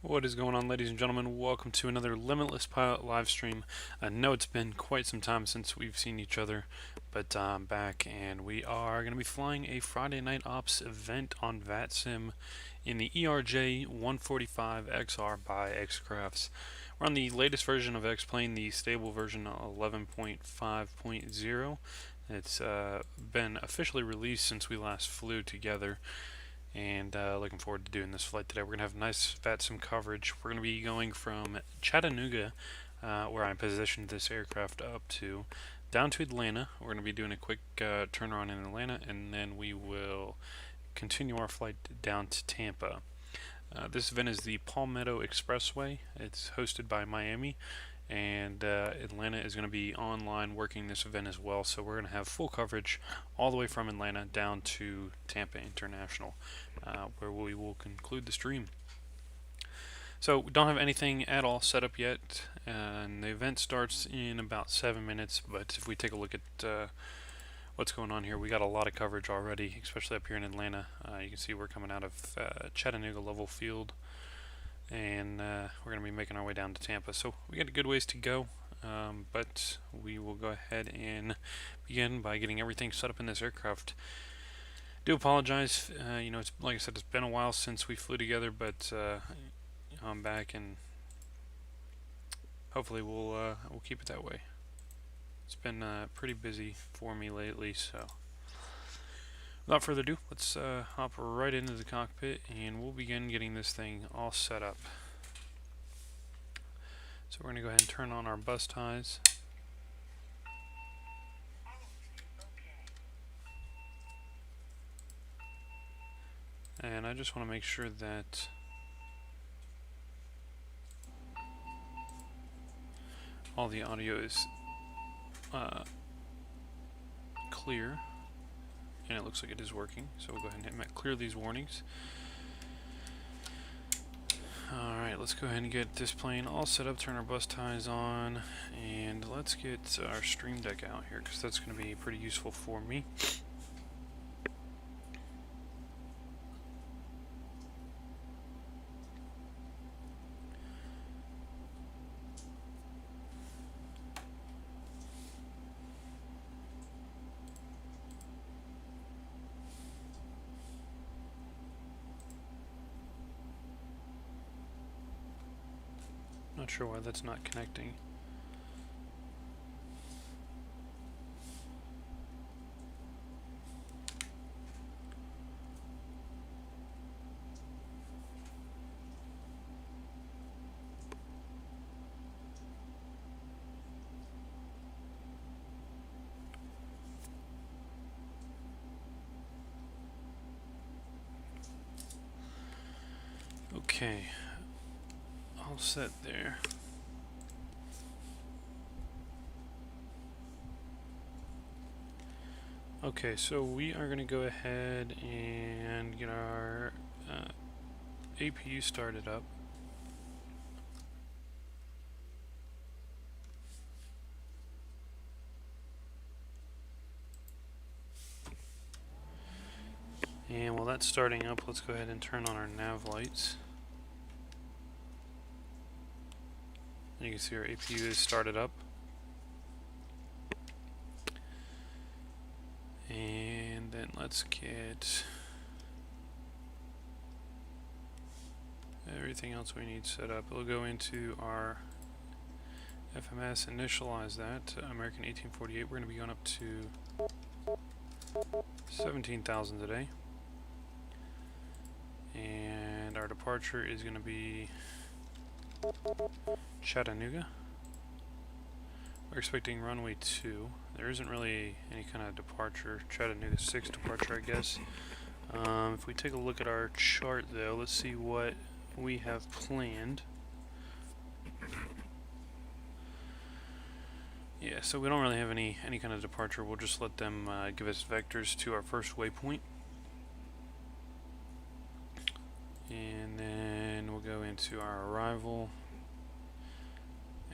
What is going on, ladies and gentlemen? Welcome to another Limitless Pilot live stream. I know it's been quite some time since we've seen each other, but I'm back and we are going to be flying a Friday Night Ops event on VATSIM in the ERJ-145XR by X-Crafts. We're on the latest version of X-Plane, the stable version 11.5.0. It's been officially released since we last flew together. And looking forward to doing this flight today. We're going to have nice VATSIM coverage. We're going to be going from Chattanooga, where I positioned this aircraft up to, down to Atlanta. We're going to be doing a quick turnaround in Atlanta, and then we will continue our flight down to Tampa. This event is the Palmetto Expressway. It's hosted by Miami, and Atlanta is going to be online working this event as well, so we're going to have full coverage all the way from Atlanta down to Tampa International, where we will conclude the stream. So we don't have anything at all set up yet, and the event starts in about 7 minutes, but if we take a look at what's going on here, we got a lot of coverage already, especially up here in Atlanta. You can see we're coming out of Chattanooga Level Field, and we're going to be making our way down to Tampa. So we got a good ways to go, but we will go ahead and begin by getting everything set up in this aircraft. Do apologize, it's, like I said, it's been a while since we flew together, but I'm back, and hopefully we'll keep it that way. It's been pretty busy for me lately, so without further ado, let's hop right into the cockpit and we'll begin getting this thing all set up. So we're going to go ahead and turn on our bus ties. And I just want to make sure that all the audio is clear. And it looks like it is working, so we'll go ahead and clear these warnings. Alright, let's go ahead and get this plane all set up, turn our bus ties on, and let's get our Stream Deck out here, because that's going to be pretty useful for me. Not sure why that's not connecting. Okay. All set there. Okay, so we are going to go ahead and get our APU started up. And while that's starting up, let's go ahead and turn on our nav lights. You can see our APU is started up. And then let's get everything else we need set up. We'll go into our FMS, initialize that, American 1848. We're going to be going up to 17,000 today. And our departure is going to be Chattanooga. We're expecting runway 2. There isn't really any kind of departure. Chattanooga 6 departure, I guess. If we take a look at our chart, though, let's see what we have planned. Yeah, so we don't really have any kind of departure. We'll just let them give us vectors to our first waypoint. And then we'll go into our arrival.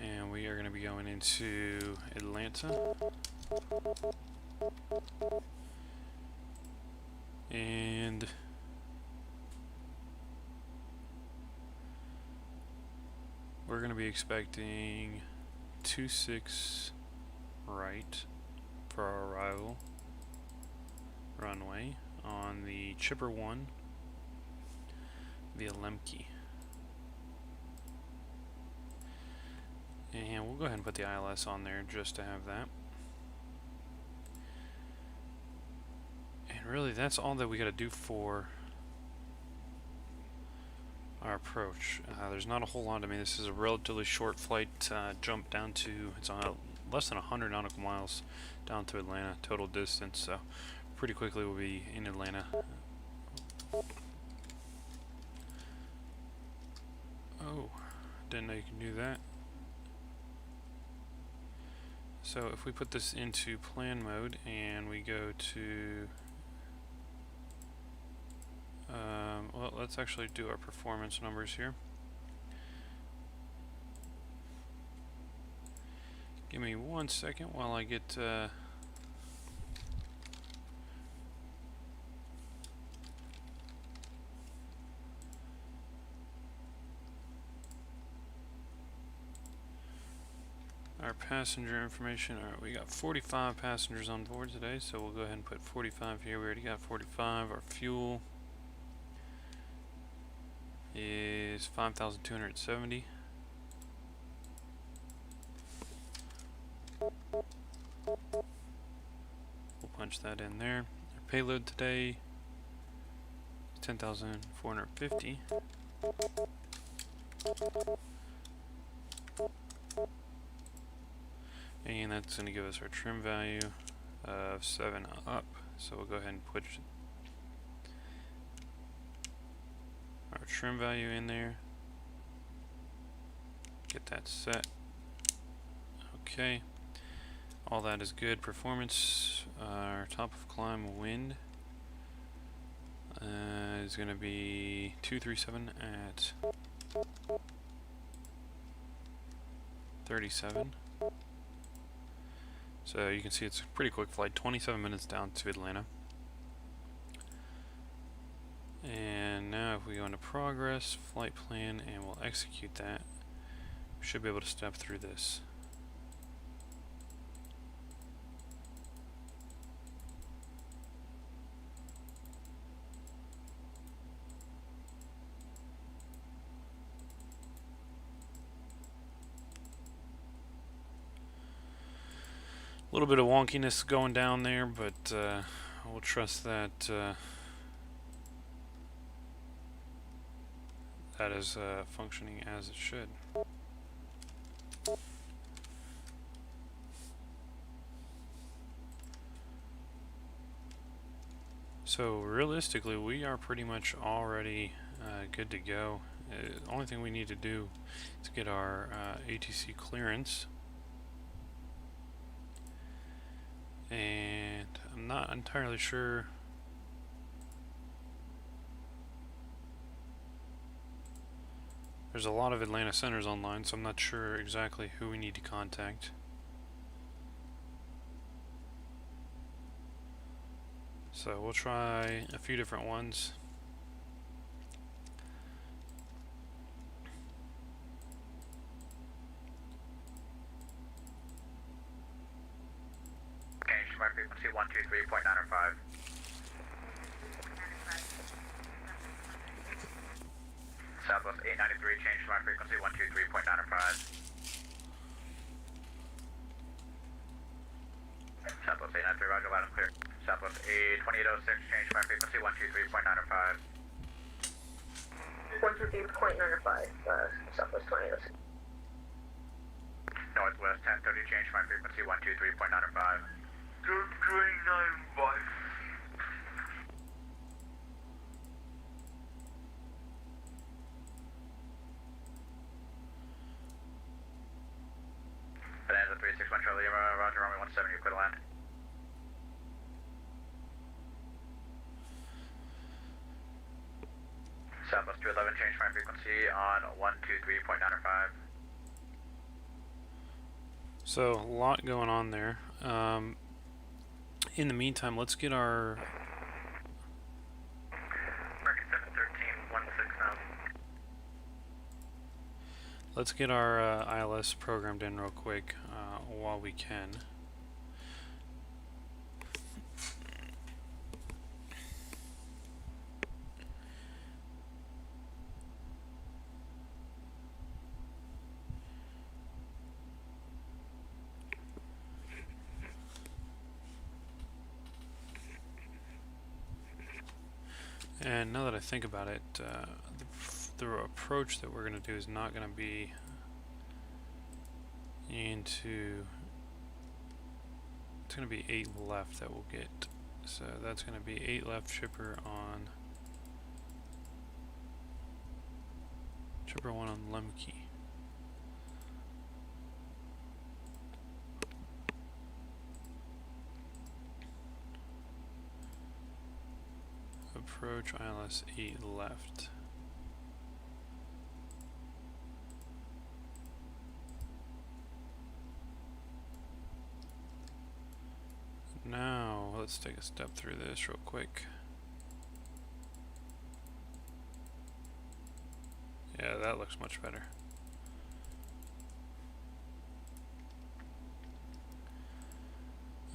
And we are going to be going into Atlanta. And be expecting 26 right for our arrival runway on the Chipper 1 via Lemke. And we'll go ahead and put the ILS on there just to have that. And really that's all that we got to do for our approach. There's not a whole lot. I mean, this is a relatively short flight, jump down to, it's on less than 100 nautical miles down to Atlanta total distance, so pretty quickly we'll be in Atlanta. Oh, didn't know you can do that. So if we put this into plan mode and we go to well, let's actually do our performance numbers here. Give me 1 second while I get our passenger information. Alright, we got 45 passengers on board today, so we'll go ahead and put 45 here. We already got 45. Our fuel is 5,270. We'll punch that in there. Our payload today is 10,450. And that's going to give us our trim value of 7 up. So we'll go ahead and put our trim value in there. Get that set. Okay. All that is good. Performance, our top of climb wind is going to be 237 at 37. So you can see it's a pretty quick flight, 27 minutes down to Atlanta. And now if we go into progress, flight plan, and we'll execute that, we should be able to step through this. A little bit of wonkiness going down there, but we'll trust that that is functioning as it should. So realistically, we are pretty much already good to go. The only thing we need to do is get our ATC clearance. And I'm not entirely sure. There's a lot of Atlanta centers online, so I'm not sure exactly who we need to contact. So we'll try a few different ones. Frequency 123.905. Southwest 893, change to my frequency 123.905. Southwest 893, roger, loud and clear. Southwest 2806, change to my frequency 123.905. 123.905, Southwest 2806. Northwest 1030, change to my frequency 123.905. 239.5. Bonanza 361 Charlie, roger, runway 17, clear to land. Southwest 211, change my frequency on 123.905. So a lot going on there. In the meantime, let's get our Let's get our ILS programmed in real quick while we can. And now that I think about it, the approach that we're going to do is not going to be into... It's going to be 8 left that we'll get. So that's going to be 8 left chipper on... Chipper 1 on Lemke. Approach ILS 8 left. Now let's take a step through this real quick. Yeah, that looks much better.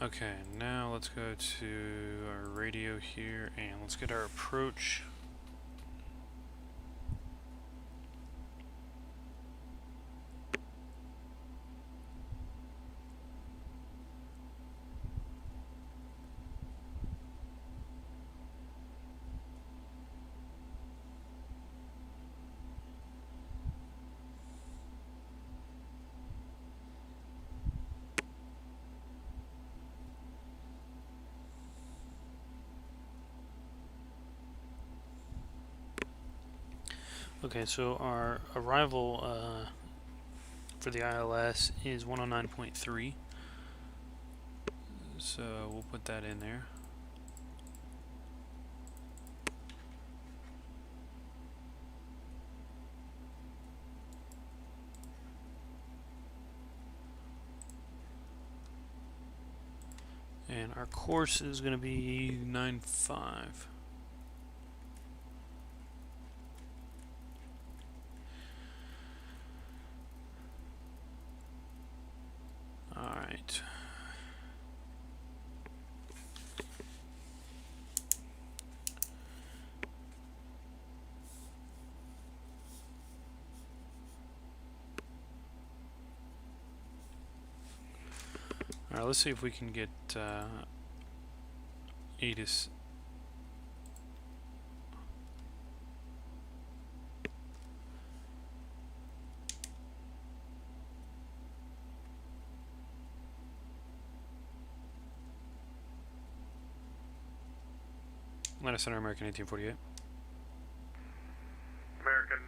Okay, now let's go to our radio here and let's get our approach. Okay, so our arrival for the ILS is 109.3. So we'll put that in there. And our course is going to be 95. Alright. Alright, let's see if we can get Addons. Atlanta Center, American 1848. American,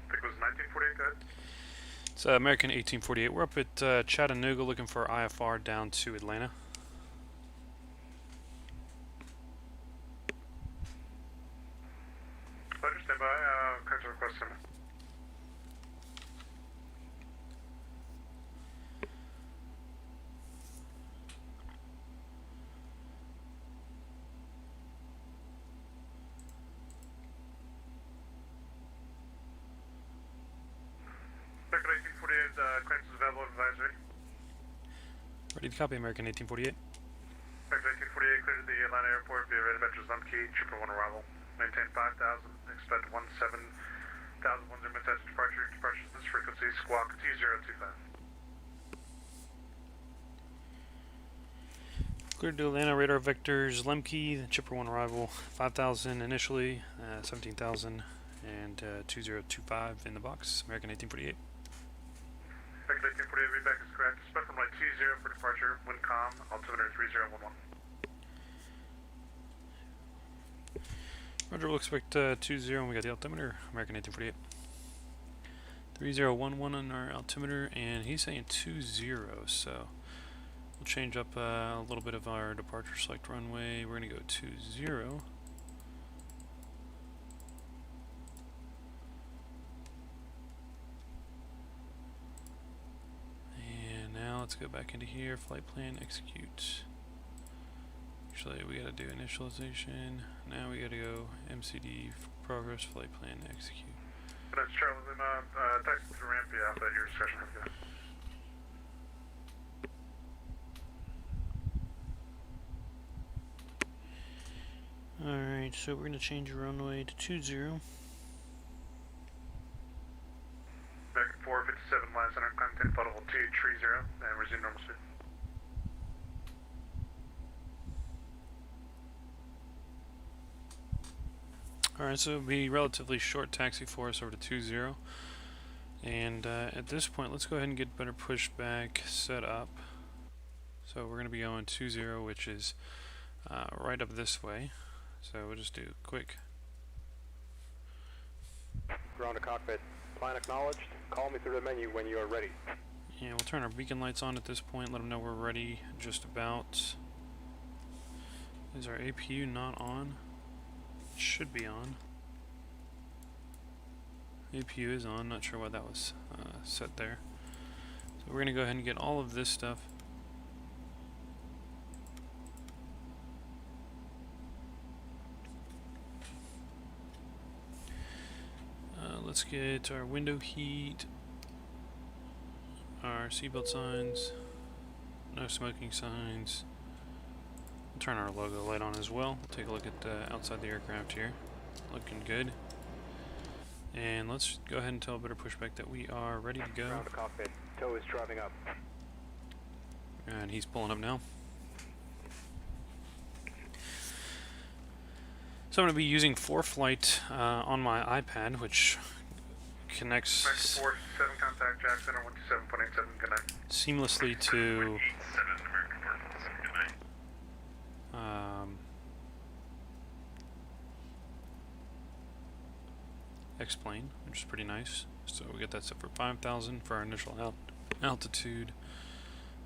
I think it was 1948, go ahead. It's American 1848. We're up at Chattanooga looking for IFR down to Atlanta. Roger, stand by. Correction request, sir. American 1848, clearance is available, advisory. Ready to copy, American 1848. American 1848, cleared to the Atlanta airport via Red Adventures Lemke, Trooper 1 arrival. Maintain 5,000, expect 17,000, 10 minutes departure. Departure is this frequency, squawk T025. Cleared to Atlanta, radar vectors, Lemke, Chipper 1 arrival, 5,000 initially, 17,000, and 2025 in the box, American 1848. American 1848, readback is correct. Spectrum light T0 for departure, wind calm, altimeter 3011. Roger, we'll expect 20, and we got the altimeter, American 1848. 3011 on our altimeter, and he's saying 20, so we'll change up a little bit of our departure select runway. We're going to go 20. And now let's go back into here, flight plan, execute. Actually, we gotta do initialization. Now we gotta go MCD, progress, flight plan, execute. That's Charlie Lima, taxi to ramp, yeah, but your discussion. Alright, so we're going to change your runway to 20. Back at 457 line center, climb 10 level 230, and resume normal speed. Alright, so it'll be relatively short taxi for us over to 20. And at this point, let's go ahead and get BetterPushback set up. So we're going to be going 20, which is right up this way. So we'll just do quick. Ground to cockpit. Plan acknowledged. Call me through the menu when you are ready. Yeah, we'll turn our beacon lights on at this point, let them know we're ready just about. Is our APU not on? It should be on. APU is on, not sure why that was set there. So we're going to go ahead and get all of this stuff. Let's get our window heat, our seatbelt signs, no smoking signs. We'll turn our logo light on as well. Take a look at outside the aircraft here. Looking good. And let's go ahead and tell BetterPushback that we are ready to go. Ground to cockpit. Tow is driving up. And he's pulling up now. So I'm going to be using FlyWithLau on my iPad, which connects 947 contact Jack Center 127.87, good night. seamlessly to X-plane, which is pretty nice. So we get that set for 5,000 for our initial altitude.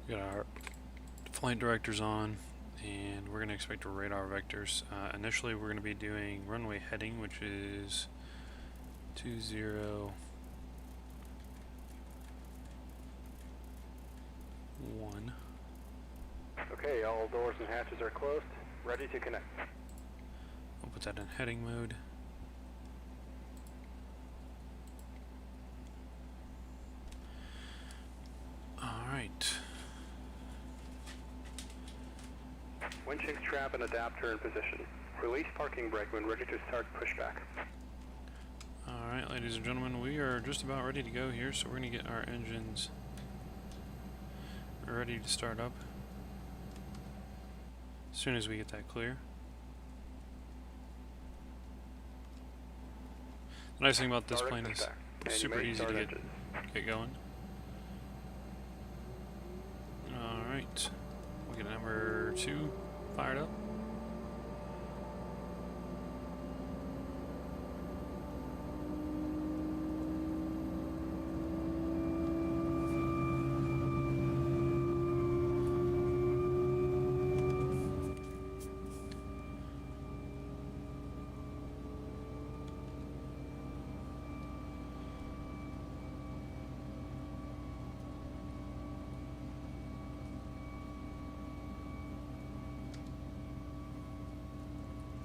We got our flight directors on, and we're going to expect our radar vectors. Initially, we're going to be doing runway heading, which is 20. 1. Okay, all doors and hatches are closed. Ready to connect. I'll put that in heading mode. Alright. Winching strap and adapter in position. Release parking brake when ready to start pushback. Alright, ladies and gentlemen, we are just about ready to go here, so we're going to get our engines ready to start up as soon as we get that clear. The nice thing about this plane is super easy to get going. Alright, we'll get number 2 fired up.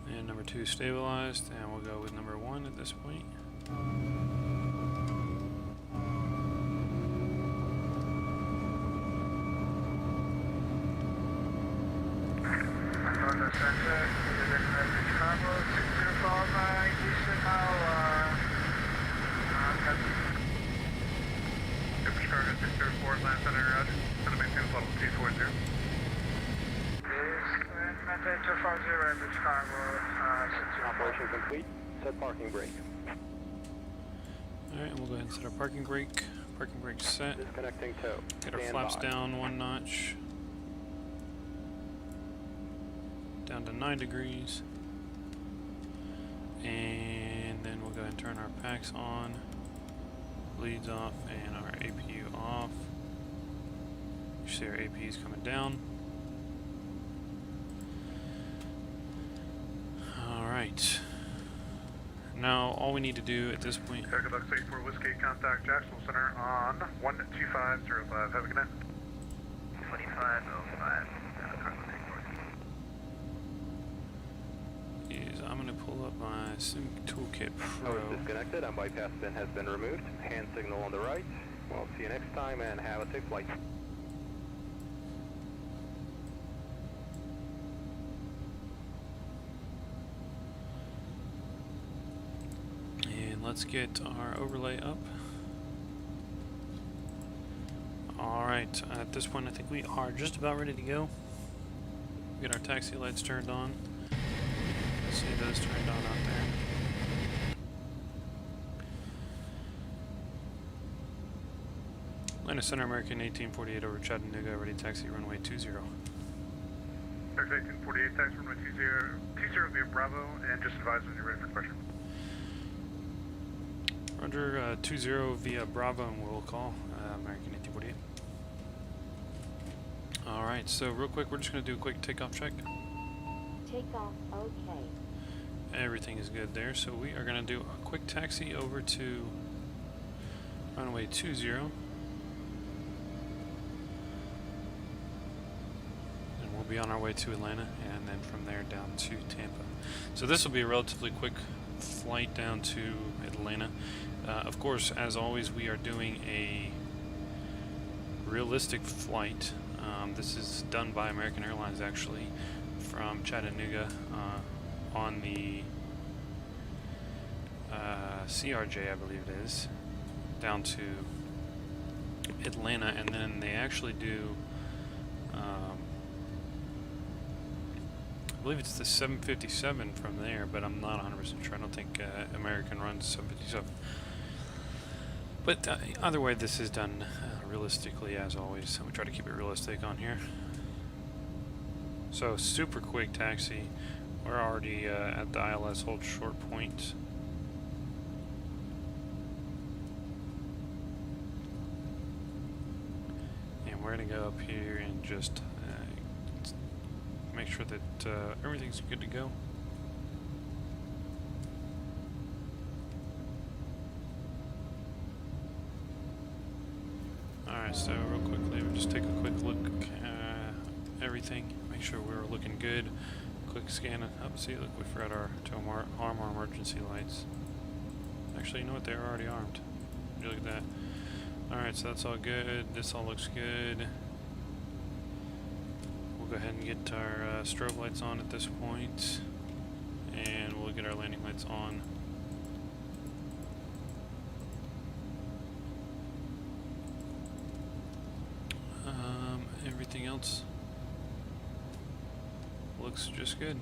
And number 2 stabilized, and we'll go with number 1 at this point. Operation complete. Set parking brake. Alright, and we'll go ahead and set our parking brake. Parking brake set. Disconnecting tow. Get our Stand flaps by. down 1 notch. Down to 9 degrees. And then we'll go ahead and turn our packs on. Leads off and our APU off. You see our APU is coming down. Alright. Now all we need to do at this point. Quebec 84 Whiskey, contact Jacksonville Center on 12505. Have a good night. 2505. Is I'm gonna pull up my Sim Toolkit Nose Pro. disconnected and bypass pin has been removed. Hand signal on the right. We'll see you next time and have a safe flight. And let's get our overlay up. Alright, at this point I think we are just about ready to go. Get our taxi lights turned on. See those turned on out there. Atlanta Center American 1848 over Chattanooga, ready taxi runway 20. X 1848, taxi runway 20 via Bravo, and just advise when you're ready for departure. Roger, 20 via Bravo, and we'll call American 1848. Alright, so real quick, we're just going to do a quick takeoff check. Takeoff, okay. Everything is good there, so we are going to do a quick taxi over to runway 20. And we'll be on our way to Atlanta, and then from there down to Tampa. So this will be a relatively quick flight down to Atlanta. Of course, as always, we are doing a realistic flight. This is done by American Airlines, actually, from Chattanooga on the CRJ, I believe it is, down to Atlanta, and then they actually do, I believe it's the 757 from there, but I'm not 100% sure. I don't think American runs 757. But either way, this is done realistically, as always, so we try to keep it realistic on here. So, super quick taxi. We're already at the ILS hold short point. And we're going to go up here and just make sure that everything's good to go. Alright, so real quickly, we'll just take a quick look at everything, make sure we're looking good. Quick scan it up, see, look, we forgot our arm our emergency lights. Actually, you know what, they're already armed. Look at that. Alright, so that's all good, this all looks good. We'll go ahead and get our strobe lights on at this point, and we'll get our landing lights on. Everything else looks just good.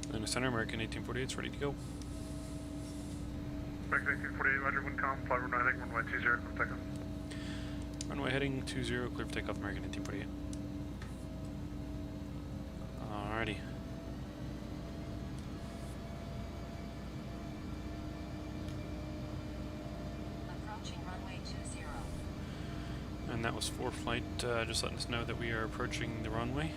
Atlanta Center, American 1848 is ready to go. X 1848, Roger, wind calm, flight runway heading, runway 20, clear takeoff. Runway heading 20, clear for takeoff, American 1848. Alrighty. And that was for flight, just letting us know that we are approaching the runway.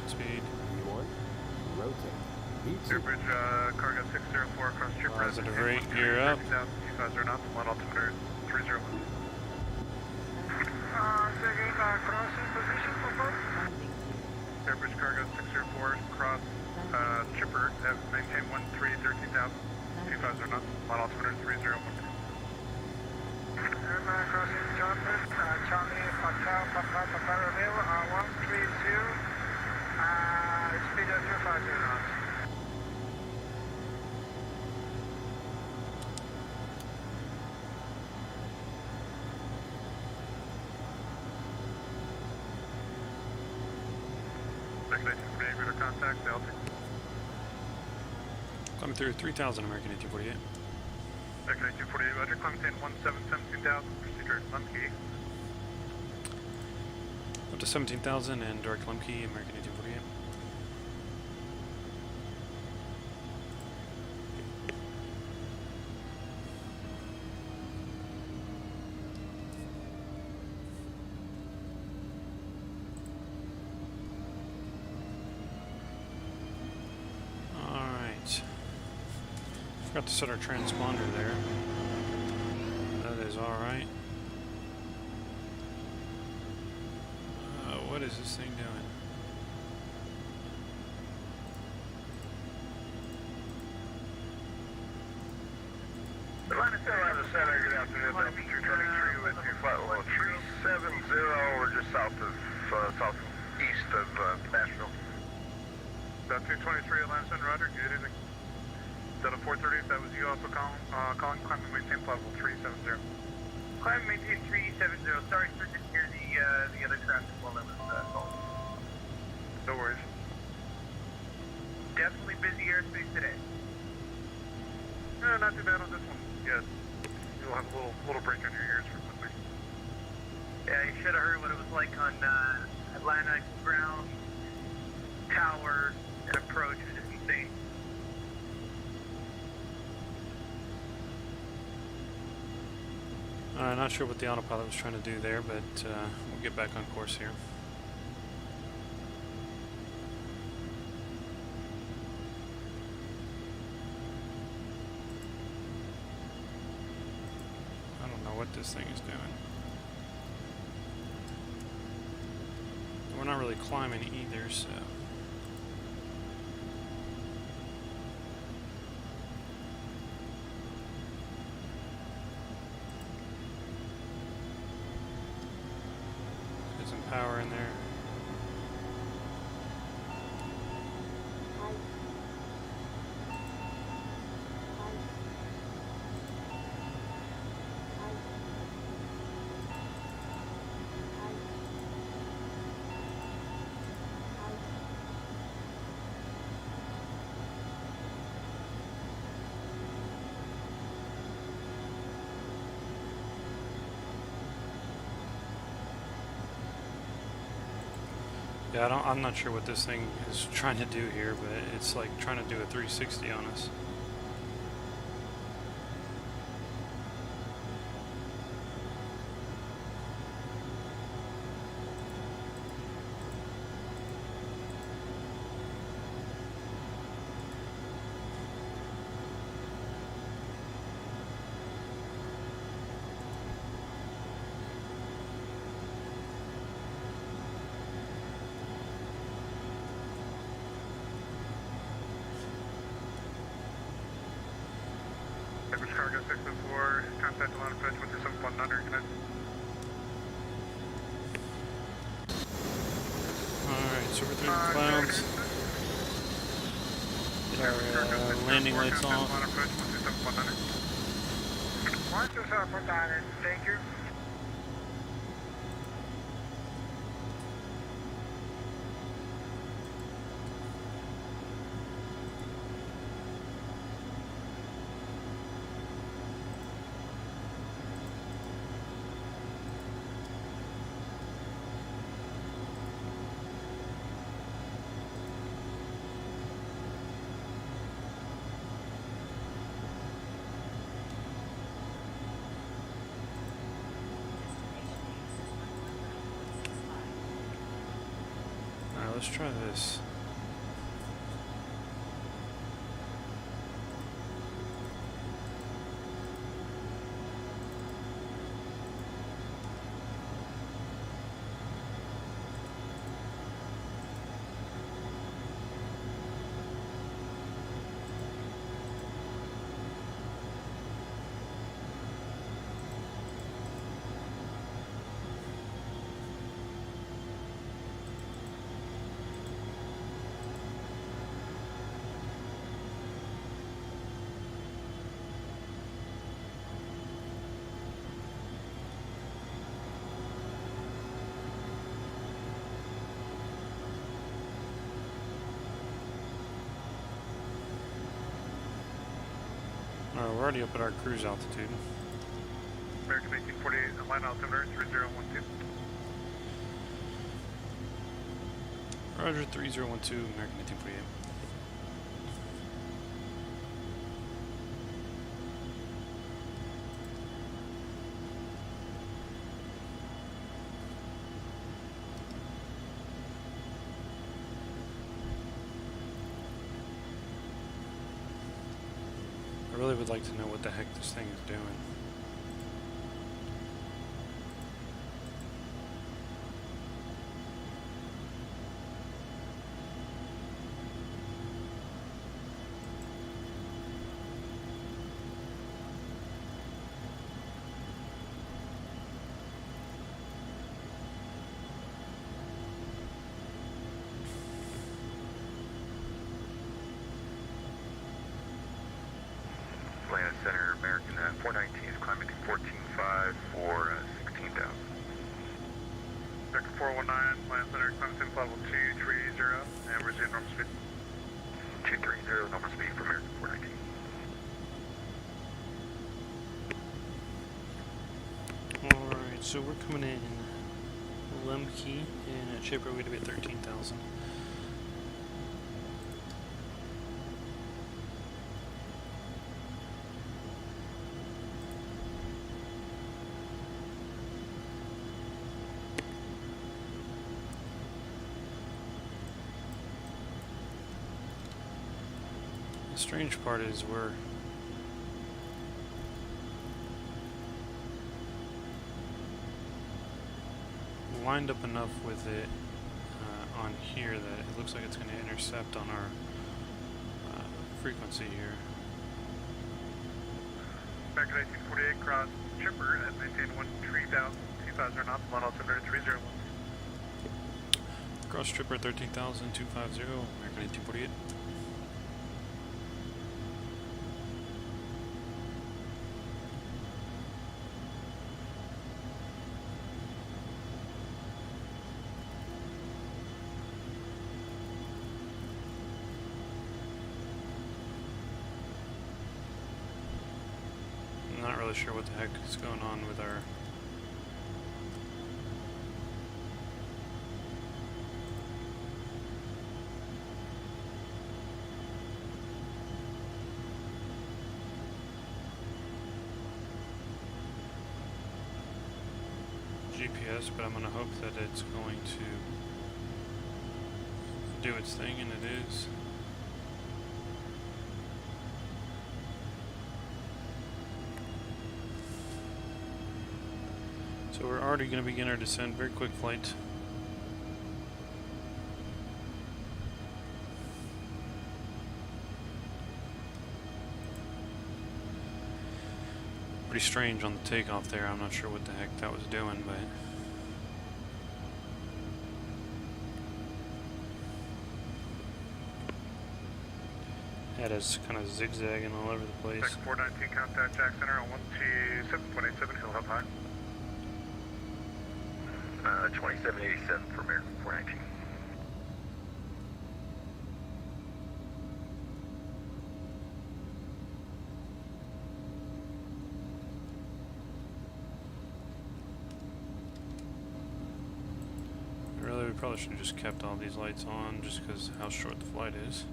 Speed. Airbridge, cargo 604 across Chipper. Positive rate, gear up. 250 knots, land altimeter 301. Second, crossing position for both. Airbridge cargo 604 cross Chipper at maintain 13,000, 250 knots, land altimeter 301. Airman crossing Johnson, Charlie, Papa Romeo, 130. Speed of 250 knots. X 1848, radar contact, Delta. Climbing through 3,000 American 1848. American 1848, Roger. Climbing to 17,000. Proceed direct climb key. Up to 17,000 and direct climb key, American 1848. Forgot to set our transponder there. That is alright. What is this thing doing? Atlanta Center, good afternoon. Altitude 23 with your flight level 370. We're just southeast of Nashville. Altitude 23, Atlanta Center, Roger. Good evening. Delta 430, if that was you also calling, climb and maintain flight level 370. Climb and maintain 370. Sorry, sir, didn't hear the other traffic while I was calling. No worries. Definitely busy airspace today. Not too bad on this one. Yes. You'll have a little break on your ears for something. Yeah, you should have heard what it was like on Atlanta ground, tower, and approach. It was just insane. Not sure what the autopilot was trying to do there, but we'll get back on course here. I don't know what this thing is doing. We're not really climbing either, so... some power in there. Yeah, I'm not sure what this thing is trying to do here, but it's like trying to do a 360 on us. Cargo 604, contact Atlanta Approach 127.900, connect. Alright, so we're through the clouds. Get our landing lights off. Atlanta Approach 127.900. 127.900, thank you. Let's try this. Alright, we're already up at our cruise altitude. American 1848, line altimeter 3012. Roger, 3012, American 1848. I really would like to know what the heck this thing is doing. Atlanta Center, American 419 is climbing to 14.5 for 16,000. American 419, Atlanta Center, climbing to level 230, and resume normal speed. 230, normal speed for American 419. Alright, so we're coming in Lemke, and at shape we're going to be at 13,000. The strange part is we're lined up enough with it on here that it looks like it's going to intercept on our frequency here. American 1848, cross chipper at maintain 13,000, 2,000 knots, line altimeter 301. Cross tripper 13,000, 250, American 1848. I'm not really sure what the heck is going on with our GPS, but I'm going to hope that it's going to do its thing, and it is. So we're already going to begin our descent. Very quick flight. Pretty strange on the takeoff there. I'm not sure what the heck that was doing, but had us kind of zigzagging all over the place. American 419, contact Jack Center on 127.87, hill up high. 2787 for American 419. Really, we probably should have just kept all these lights on just because how short the flight is.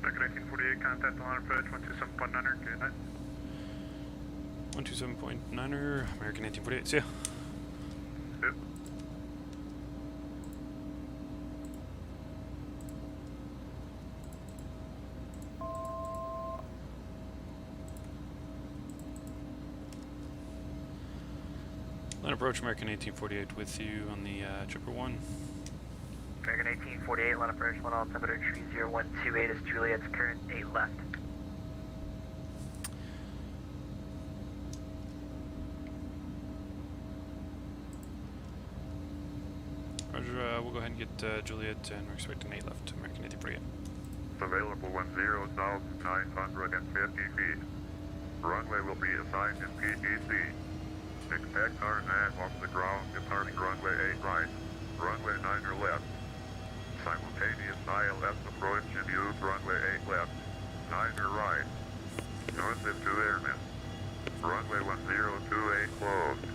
American 1848, contact the line approach 127.9er, good night. 127.9er, American 1848, see ya. Yep. Line approach, American 1848 with you on the Chipper 1. American 1848, line approach, line altimeter 30128 is Juliet's current 8 left. Roger, we'll go ahead and get Juliet, and we're expecting 8 left, American 1848. Available 10,950 feet. Runway will be assigned in PTC. Expect RNAV off the ground departing runway 8 right, runway 9 or left. Simultaneous ILS approach and use runway 8 left, 9 or right. Normative to airmen. Runway 1028 closed.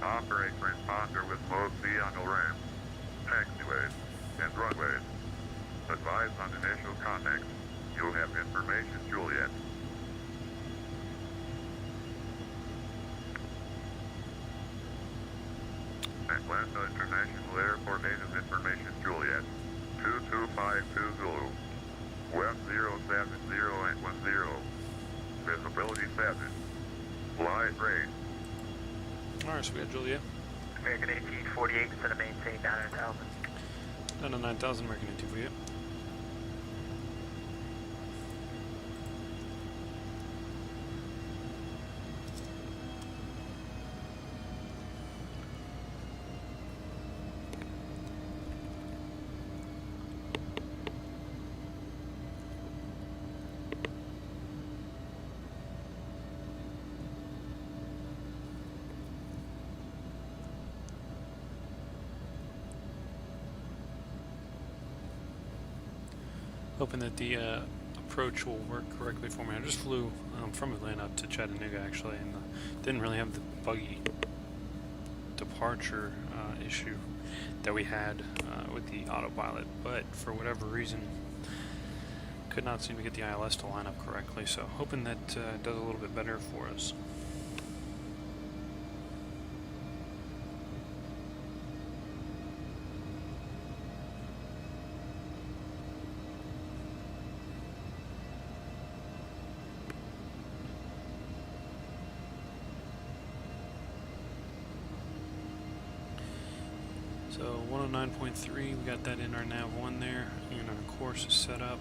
Operate transponder with mode C on the ramp, taxiways, and runways. Advise on initial contact. You'll have information, Juliet. Atlanta International Airport native information, Juliet. 2252 Zulu. West 07010. Visibility 7. Light rate. Alright, so we got Juliet. American 1848 instead of maintain 9,000. Down to 9,000, American 1848. Hoping that the approach will work correctly for me. I just flew from Atlanta up to Chattanooga actually, and didn't really have the buggy departure issue that we had with the autopilot, but for whatever reason could not seem to get the ILS to line up correctly, so hoping that does a little bit better for us. So 109.3, we got that in our nav 1 there, and our course is set up.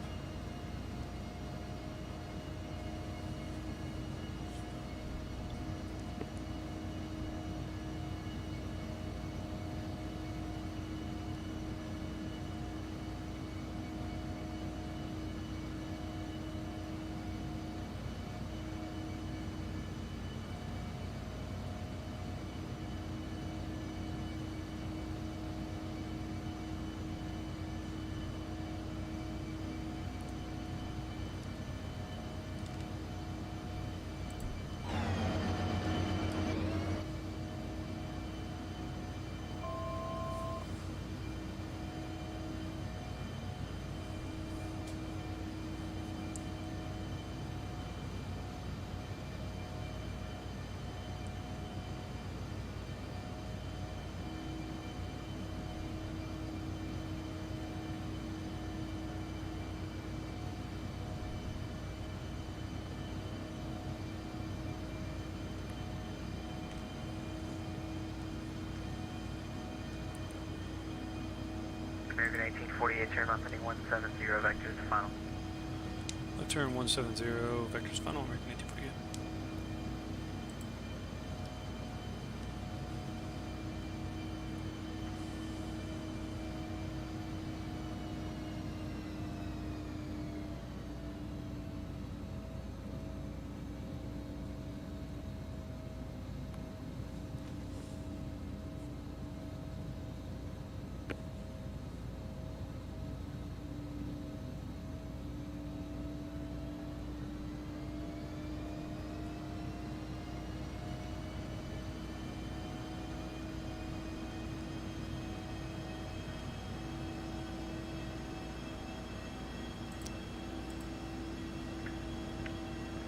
American 1848, turn left heading 170, vectors to final. Left turn 170, vectors final, American 1848.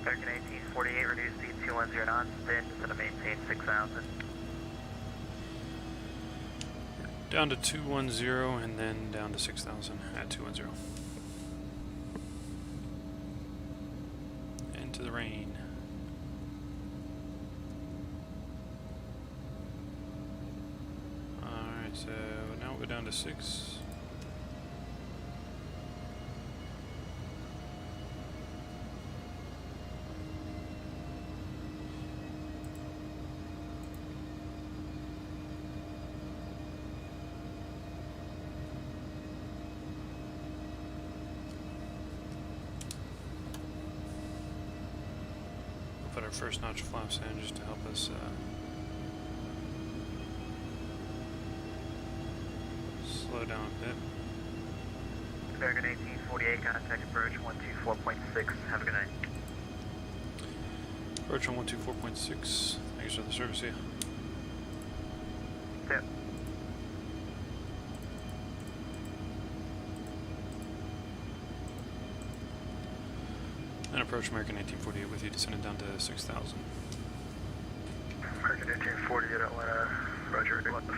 American 1848, reduce speed 210 knots, spin instead of maintain 6,000. Down to 210 and then down to 6,000 at 210. Into the rain. Alright, so now we're down to 6. put our first notch flaps in just to help us slow down a bit. American 1848, contact approach 124.6. Have a good night. Approach on 124.6. Thanks for the service here. Yep. And approach American 1848 with you, descended down to 6,000. American 1848, Atlanta, roger, left.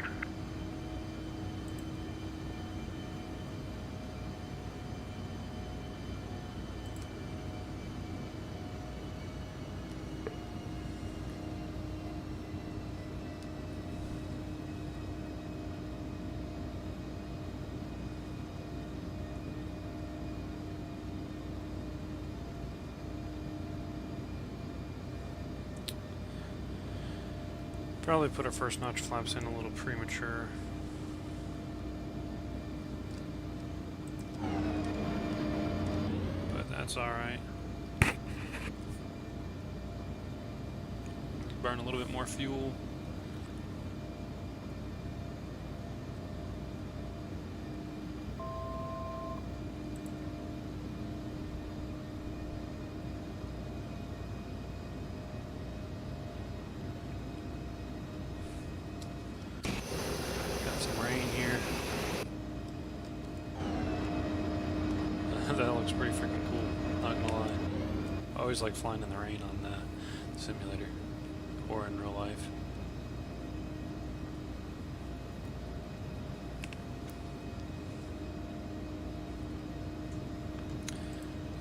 Probably put our first notch flaps in a little premature. But that's alright. Burn a little bit more fuel. That looks pretty freaking cool, not gonna lie. I always like flying in the rain on the simulator, or in real life.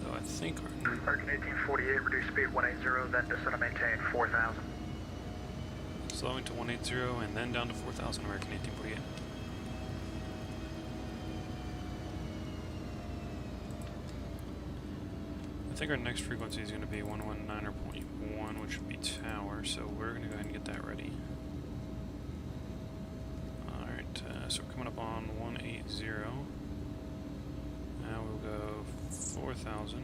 So I think our... American 1848, reduce speed 180, then descend and maintain 4,000. Slowing to 180 and then down to 4,000, American 1848. I think our next frequency is going to be 119.1, which would be tower, so we're going to go ahead and get that ready. Alright, so we're coming up on 180. Now we'll go 4,000.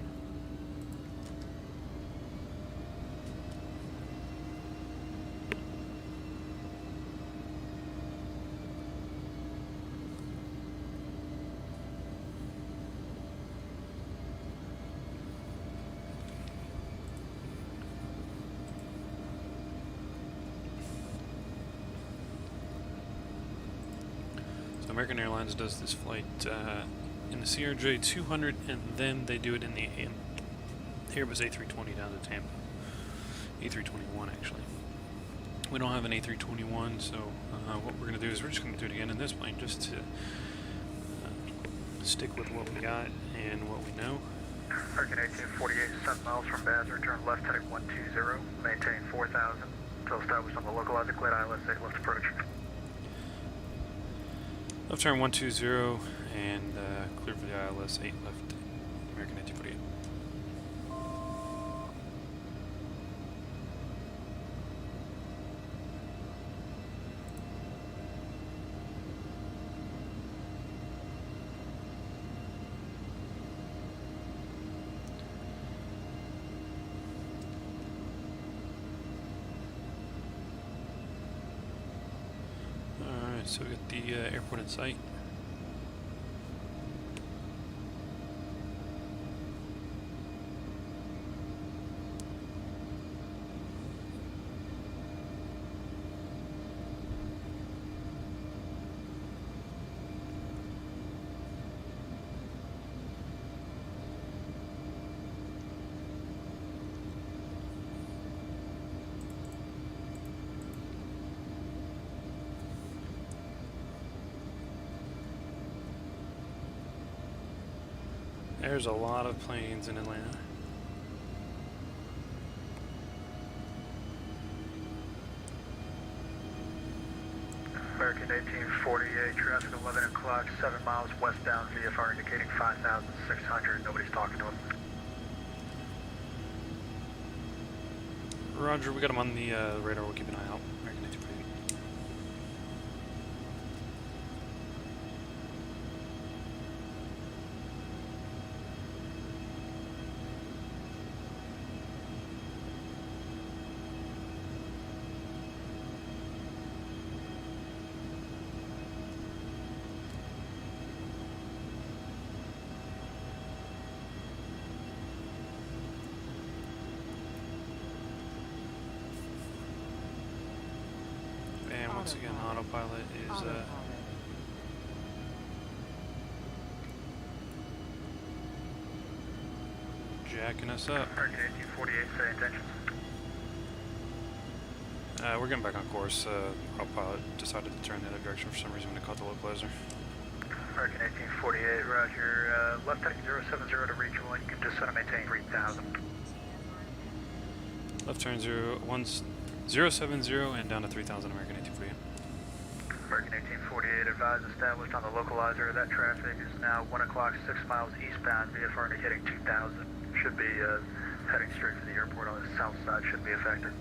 American Airlines does this flight in the ERJ-200, and then they do it in the Airbus A320 down to Tampa. A321, actually. We don't have an A321, so what we're going to do is we're just going to do it again in this plane, just to stick with what we got and what we know. American 1848, 7 miles from Baz, return left heading 120, maintain 4,000, until established on the localized Clyde ILS 8 left approach. Left turn 120 and clear for the ILS 8 left, American 1848. Alright, so we got the airport in sight. There's a lot of planes in Atlanta. American 1848, traffic 11 o'clock, 7 miles westbound, VFR indicating 5,600. Nobody's talking to him. Roger, we got him on the radar. We'll keep an eye out. American 1848. once again, autopilot is jacking us up. American 1848, say intentions. We're getting back on course. Autopilot decided to turn the other direction for some reason when it caught the localizer. American 1848, roger. Left heading 070 to reach 1. You can just sort of maintain 3000. Left turn 070 and down to 3000, American 1848. American 1848, advised established on the localizer. That traffic is now 1 o'clock, 6 miles eastbound, VFR indicating 2000. Should be heading straight for the airport on the south side, should be effective.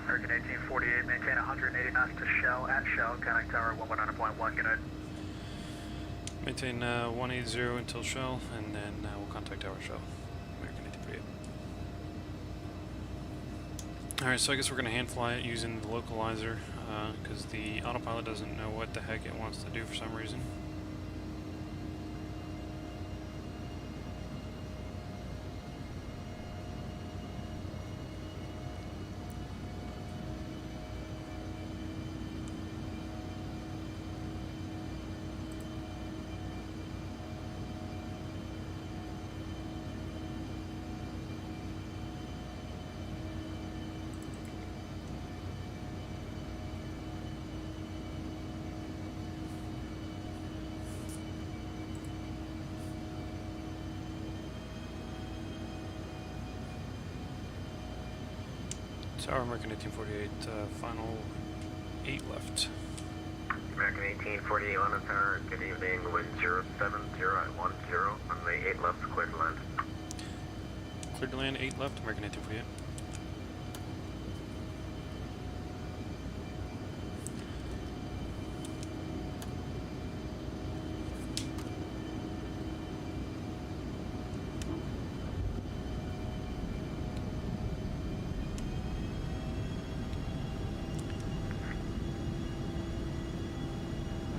American 1848, maintain 180 knots to Shell, at Shell, connect tower 119.1, good night. Maintain 180 until Shell, and then we'll contact our Shell. American 1848. Alright, so I guess we're going to hand fly it using the localizer, because the autopilot doesn't know what the heck it wants to do for some reason. Tower American 1848, final 8 left. American 1848, London Tower, good evening, wind 070 at 10 on the 8 left, clear to land. Cleared to land, 8 left, American 1848.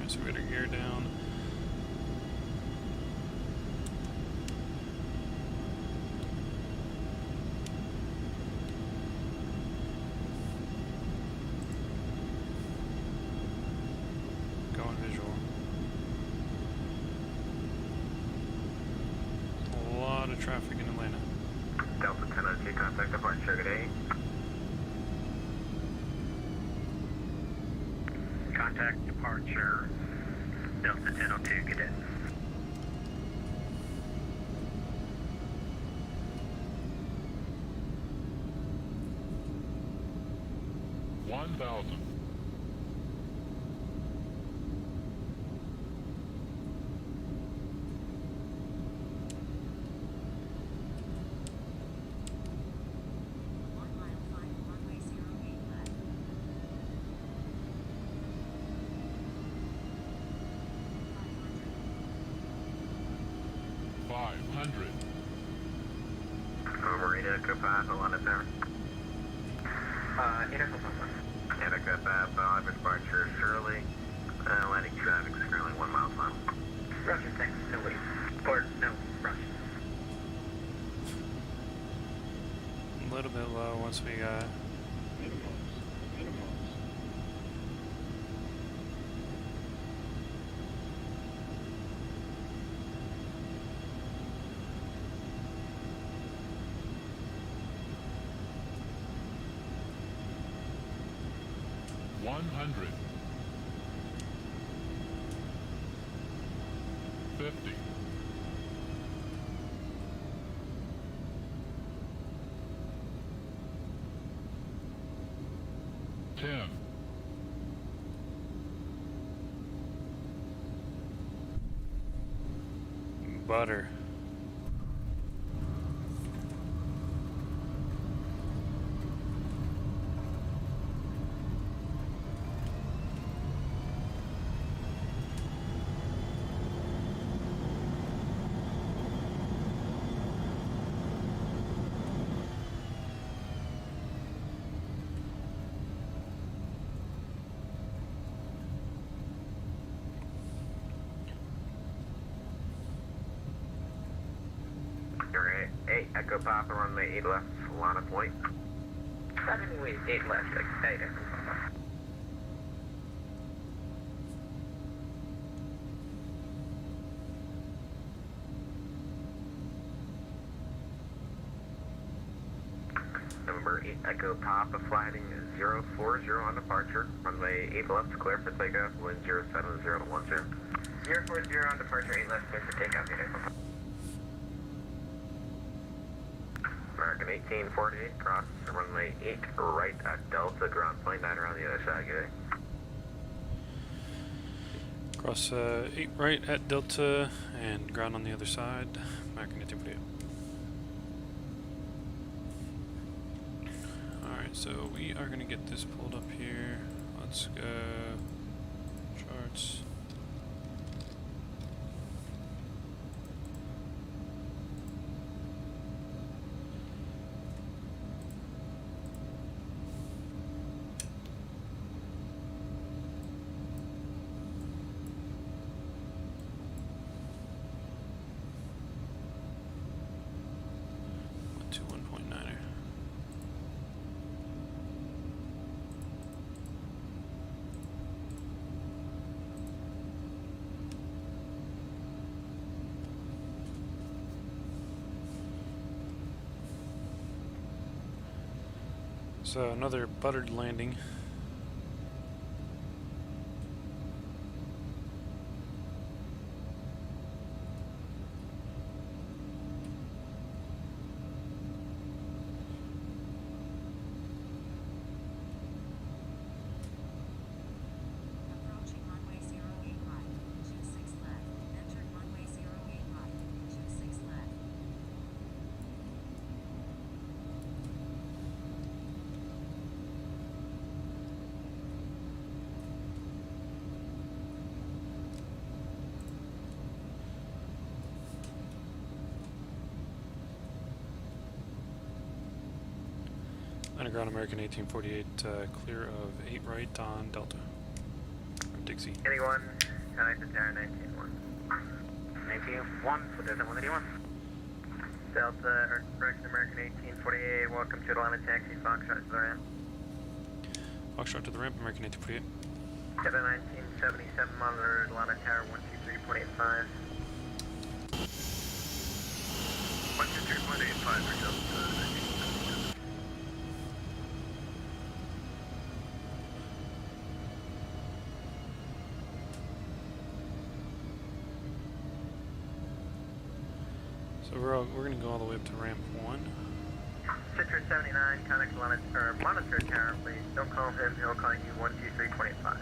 So we got our gear down. Going visual. A lot of traffic in Atlanta. Delta 10 on T, contact departure, good day. Contact departure, Delta 1002, get in. Marina, Kapapa, London Tower. Attica, Kapapa, departure, Shirley. Landing traffic is currently 1 mile final. Roger, thanks, no wait. Or, no, rush. A little bit low once we got. Butter. Echo Papa, runway 8 left, Lana Point. Runway 8 left, Saitek. Number 8 Echo Papa, fly heading 040 on departure, runway 8 left, clear for takeoff, wind 07010. 040 on departure, 8 left, clear for takeoff, unit. American 1848, cross runway 8 right at Delta, ground plane 9 around the other side, good day. Cross 8 right at Delta and ground on the other side. American 1848. Alright, so we are going to get this pulled up here. Let's go. Charts. To 1.9er. So another buttered landing. Approaching runway 08 right, 26 left, entered runway 08 right, 26 left. Underground American 1848, clear of 8 right on Delta. From Dixie. Anyone, connect to Terra 19-1. 19-1, so Delta 181. Delta, American 1848, welcome to Atlanta Taxi, Foxtrot to the ramp. Foxtrot to the ramp, American 1848. Delta 1977, monitor Atlanta Tower 123.85. 123.85 for Delta 19. So we're going to go all the way up to ramp 1. Citrus 79, contact monitor tower, please. Don't call him, he'll call you 123.85.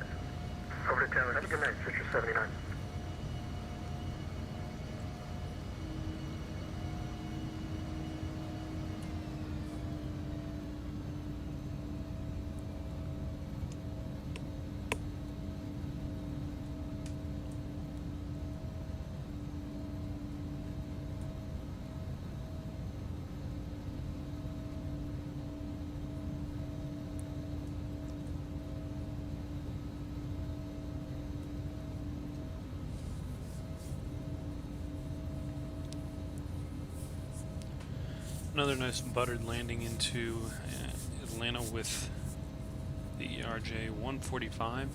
Over to tower. Have a good night, Citrus 79. Another nice buttered landing into Atlanta with the ERJ-145.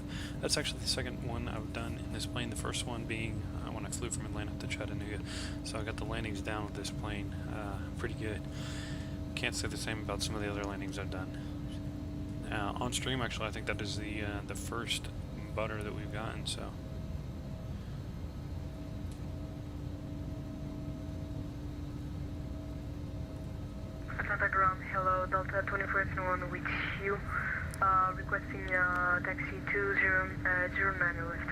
That's actually the second one I've done in this plane. The first one being when I flew from Atlanta to Chattanooga. So I got the landings down with this plane pretty good. Can't say the same about some of the other landings I've done. On stream, actually, I think that is the first butter that we've gotten. So. Atlanta ground, hello, Delta 24-1 with you, requesting taxi 2009 left.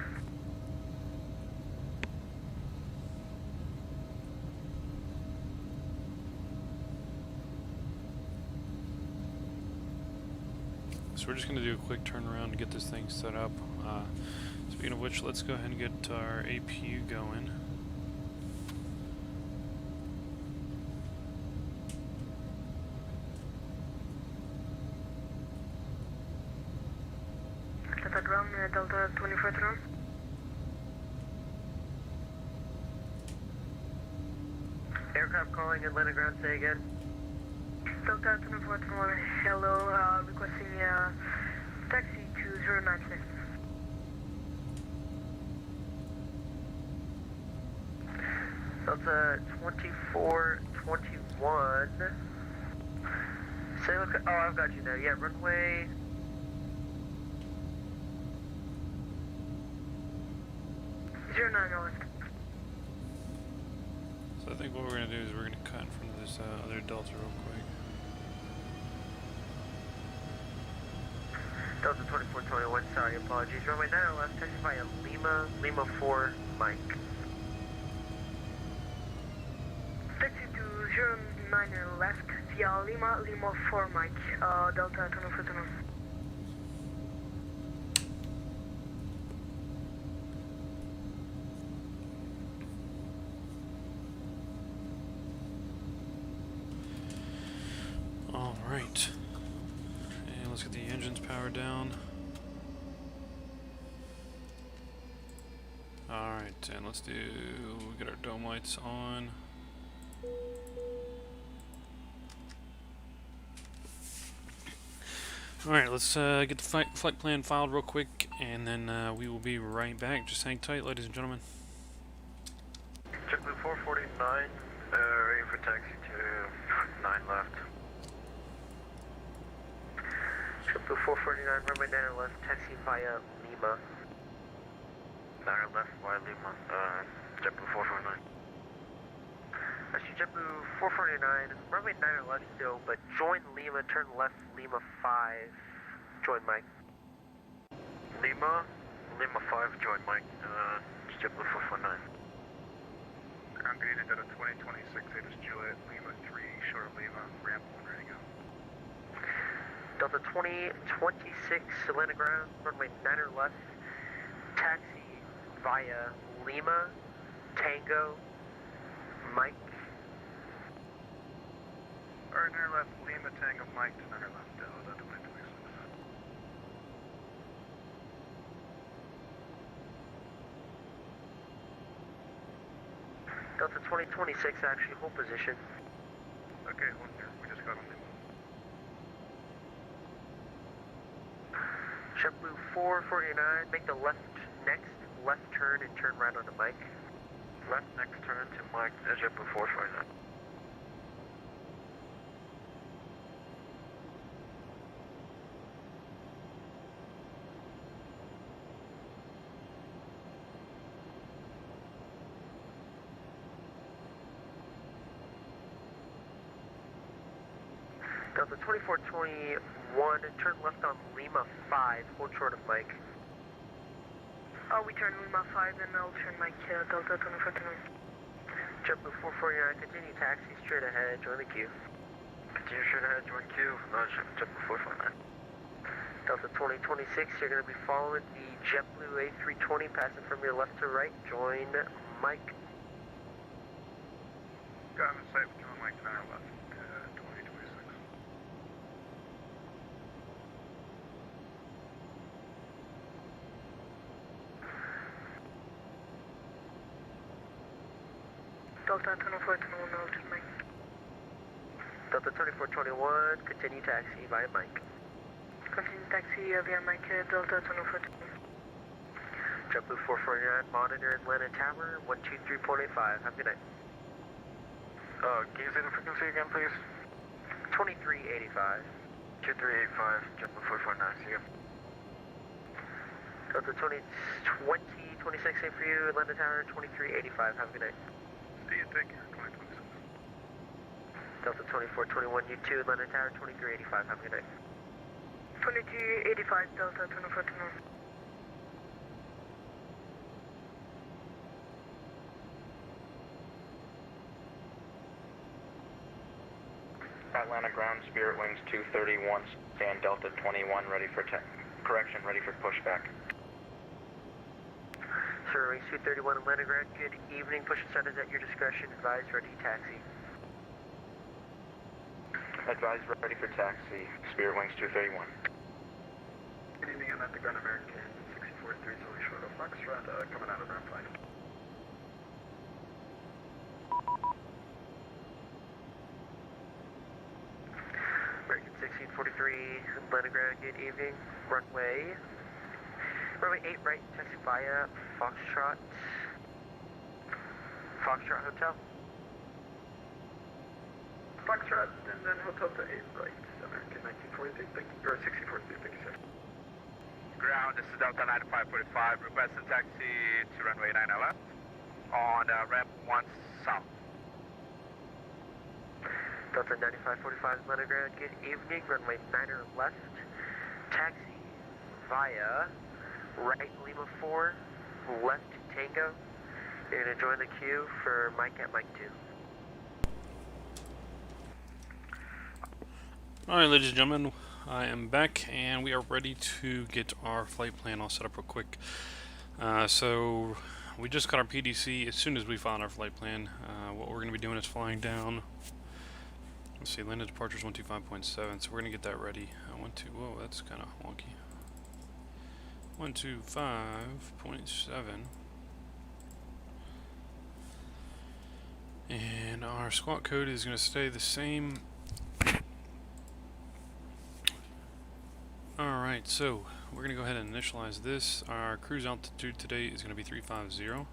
So we're just going to do a quick turnaround to get this thing set up. Speaking of which, let's go ahead and get our APU going. Delta 24-1. Air aircraft calling Atlanta ground, say again. Delta 2421, hello, requesting taxi to 096. Delta 2421. Say, look, oh, I've got you there. Yeah, runway. Zero 9 left. So I think what we're going to do is we're going to cut in front of this other Delta real quick. Delta 2421, sorry, apologies. Runway 9 left, taxi via Lima 4, Mike. Taxi to 09 left via Lima 4 Mike, Delta 2421. Alright. And let's get the engines powered down. Alright, and let's get our dome lights on. Alright, let's get the flight plan filed real quick, and then we will be right back. Just hang tight, ladies and gentlemen. JetBlue 449, ready for taxi to 9 left. JetBlue 449, runway 9 left, taxi via Lima. 9 left via Lima, JetBlue 449. Actually, JetBlue 449, runway 9 left still, but join Lima, turn left, Lima 5, join Mike. Lima 5, join Mike, JetBlue 449. Ground graded at a 2026, Addons Juliet, Lima 3, short of Lima, ramp 1, ready to go. Delta 2026, Atlanta ground, runway 9 left, taxi via Lima, Tango, Mike. Or 9 left, Lima Tango Mike to 9 left, Delta 2026. Delta 2026, actually, hold position. Okay, hold here, we just got on Lima. JetBlue 449, make the next left turn and turn right onto Mike. Left next turn to Mike, JetBlue 449. Delta 2421, turn left on Lima 5, hold short of Mike. We turn Lima 5 and I'll turn Mike, Delta 2421. JetBlue 449, continue taxi straight ahead, join the queue. Continue straight ahead, join Q, JetBlue 449. Delta 2026, you're going to be following the JetBlue A320, passing from your left to right, join Mike. Got him in sight, join Mike to 9 left, 2026. Delta 2421, I'll turn Mike. Delta 2421, continue taxi via Mike. Continue taxi via Mike, Delta 2421. JetBlue 449, monitor Atlanta Tower, 123.85. Have a good night. Can you say the frequency again, please? 2385. 2385, JetBlue 449, see you. Delta 2026, same for you, Atlanta Tower, 2385. Have a good night. See you, take care, 2026. Delta 2421, you too, Atlanta Tower, 2385. Have a good night. 2285, Delta 2421. Atlanta ground, Spirit Wings 231, stand Delta 21, ready for ready for pushback. Sir, Wings 231, Atlanta ground, good evening. Push and start is at your discretion. Advise ready taxi. Advise ready for taxi, Spirit Wings 231. Good evening, I'm at the Ground American 6430 short of Foxtrot, coming out of ramp 5. Atlanta Ground, good evening. Runway 8 right, taxi via Foxtrot Hotel. Foxtrot and then hotel to 8 right, American 1943, thank you, or 1643, thank you, sir. Ground, this is Delta 9545, request a taxi to runway 9 left on ramp 1 south. Delta 9545 Atlanta Ground, good evening. Runway 9 left, taxi via right Lima 4, left Tango. You're going to join the queue for Mike at Mike 2. Alright, ladies and gentlemen, I am back and we are ready to get our flight plan all set up real quick. So we just got our PDC. As soon as we found our flight plan, what we're going to be doing is flying down. Let's see, landed departures 125.7, so we're going to get that ready. Whoa, that's kind of wonky. 125.7. And our squawk code is going to stay the same. Alright, so we're going to go ahead and initialize this. Our cruise altitude today is going to be 35,000.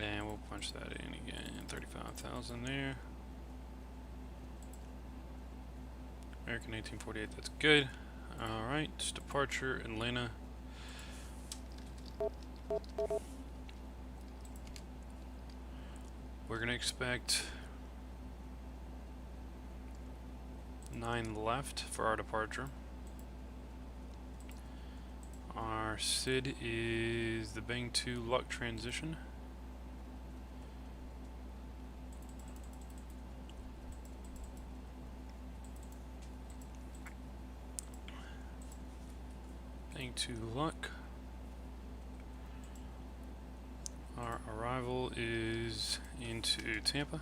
And we'll punch that in again, 35,000 there. American 1848, that's good. Alright, departure Atlanta. We're going to expect 9 left for our departure. Our SID is the Bang 2 luck transition. Bang 2 luck. Our arrival is into Tampa.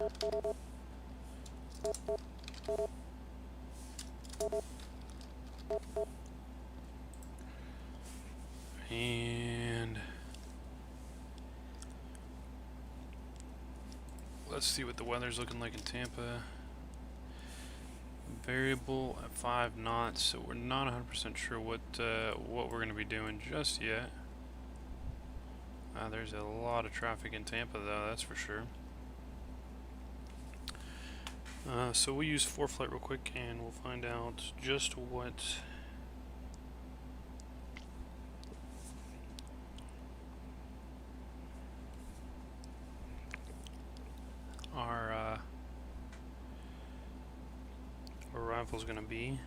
And let's see what the weather's looking like in Tampa. Variable at 5 knots, so we're not 100% sure what we're going to be doing just yet. There's a lot of traffic in Tampa though, that's for sure. So we'll use ForeFlight real quick and we'll find out just what our arrival is going to be.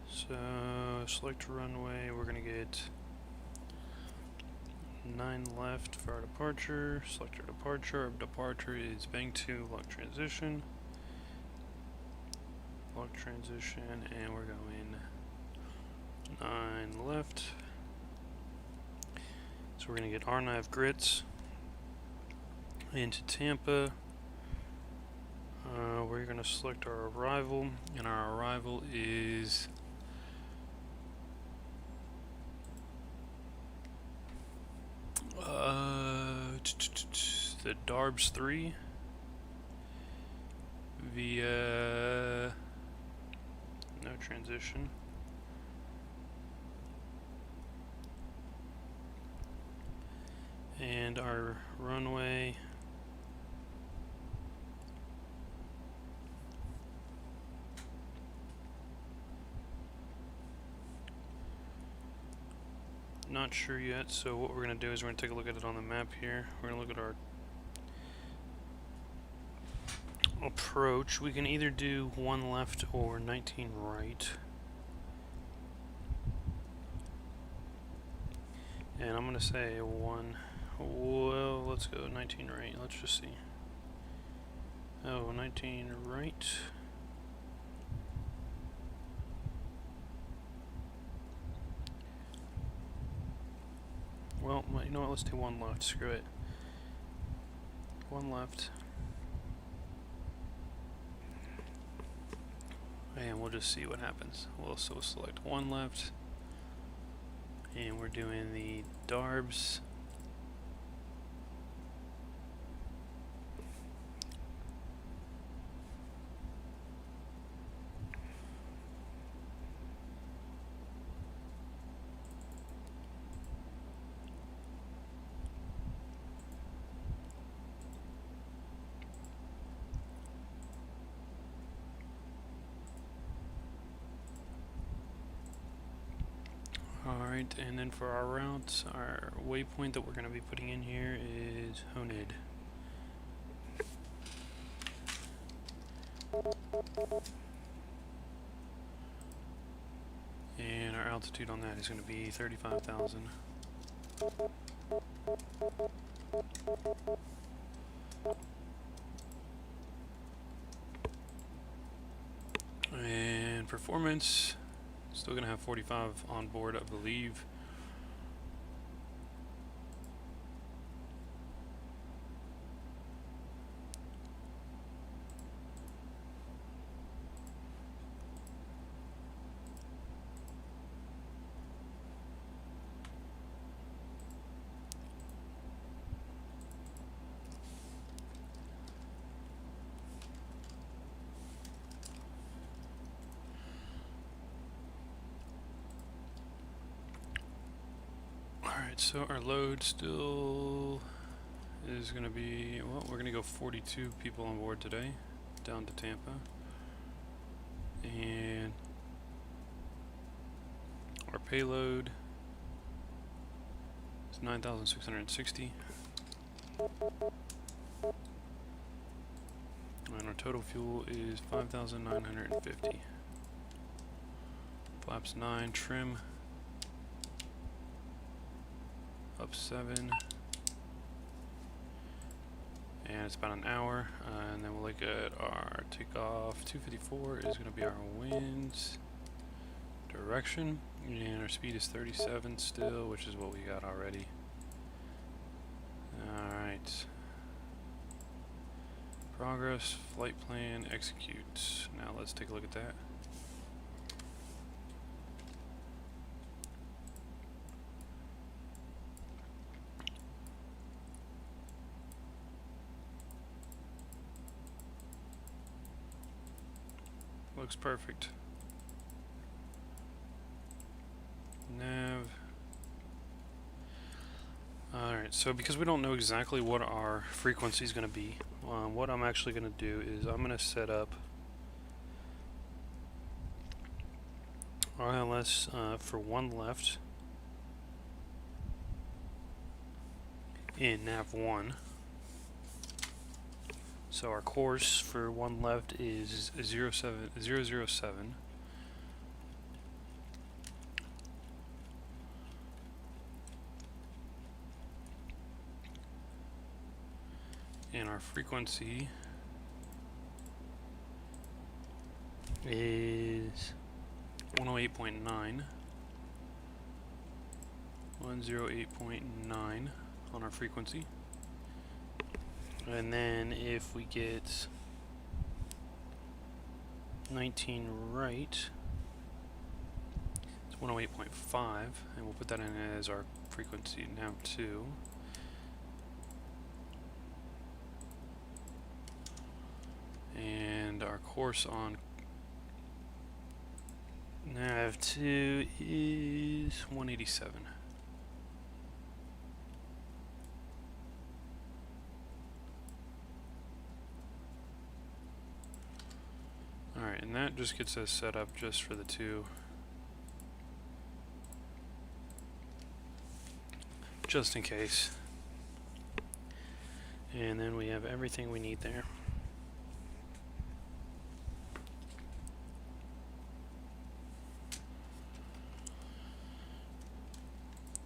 So select runway, we're going to get 9 left for our departure. Select our departure. Our departure is Bang 2 luck transition. Luck transition, and we're going 9 left. So we're going to get R9 grits into Tampa. We're going to select our arrival, and our arrival is the Darbs 3 via no transition. And our runway not sure yet, so what we're going to do is we're going to take a look at it on the map here. We're going to look at our approach. We can either do 1 left or 19 right. And I'm going to say 1. Well, let's go 19 right. Let's just see. Oh, 19 right. Well, you know what? Let's do 1 left. Screw it. 1 left. And we'll just see what happens. We'll select 1 left. And we're doing the DARBs. Alright, and then for our routes, our waypoint that we're going to be putting in here is Honid. And our altitude on that is going to be 35,000. And performance, still going to have 45 on board, I believe. Alright, so our load still is going to be, well, we're going to go 42 people on board today, down to Tampa. And our payload is 9,660. And our total fuel is 5,950. Flaps 9, trim up 7, and it's about an hour, and then we'll look at our takeoff. 254 is going to be our winds direction, and our speed is 37 still, which is what we got already. Alright, progress, flight plan, execute. Now let's take a look at that. Looks perfect. Nav. Alright, so because we don't know exactly what our frequency is going to be, what I'm actually going to do is I'm going to set up RLS for one left in nav 1. So our course for one left is 007. And our frequency is 108.9. 108.9 on our frequency. And then if we get 19 right, it's 108.5, and we'll put that in as our frequency nav 2. And our course on nav 2 is 187. Alright, and that just gets us set up just for the two. Just in case. And then we have everything we need there.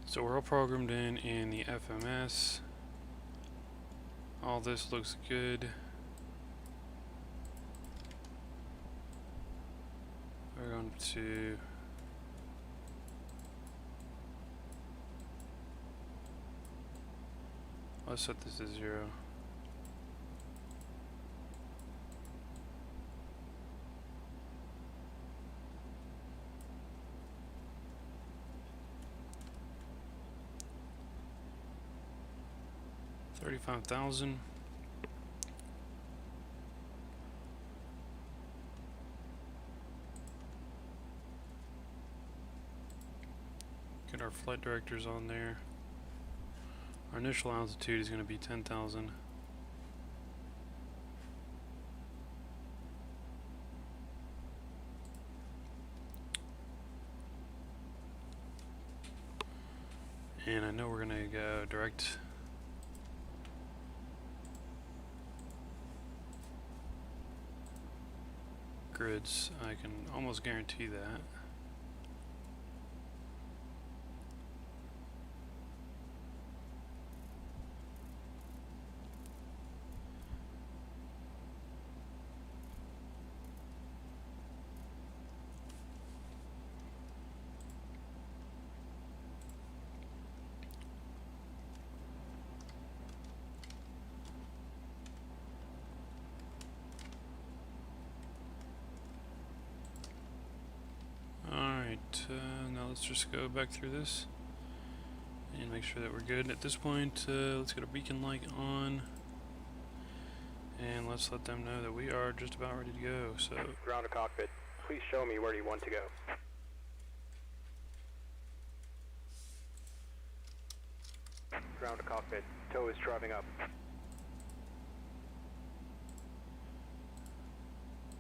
So we're all programmed in the FMS. All this looks good. We're going to let's set this to 0. 35,000. Get our flight directors on there. Our initial altitude is going to be 10,000. And I know we're going to go direct grids. I can almost guarantee that. Now let's just go back through this and make sure that we're good. At this point, let's get our beacon light on and let's let them know that we are just about ready to go. So, ground to cockpit, please show me where you want to go. Ground to cockpit, tow is driving up.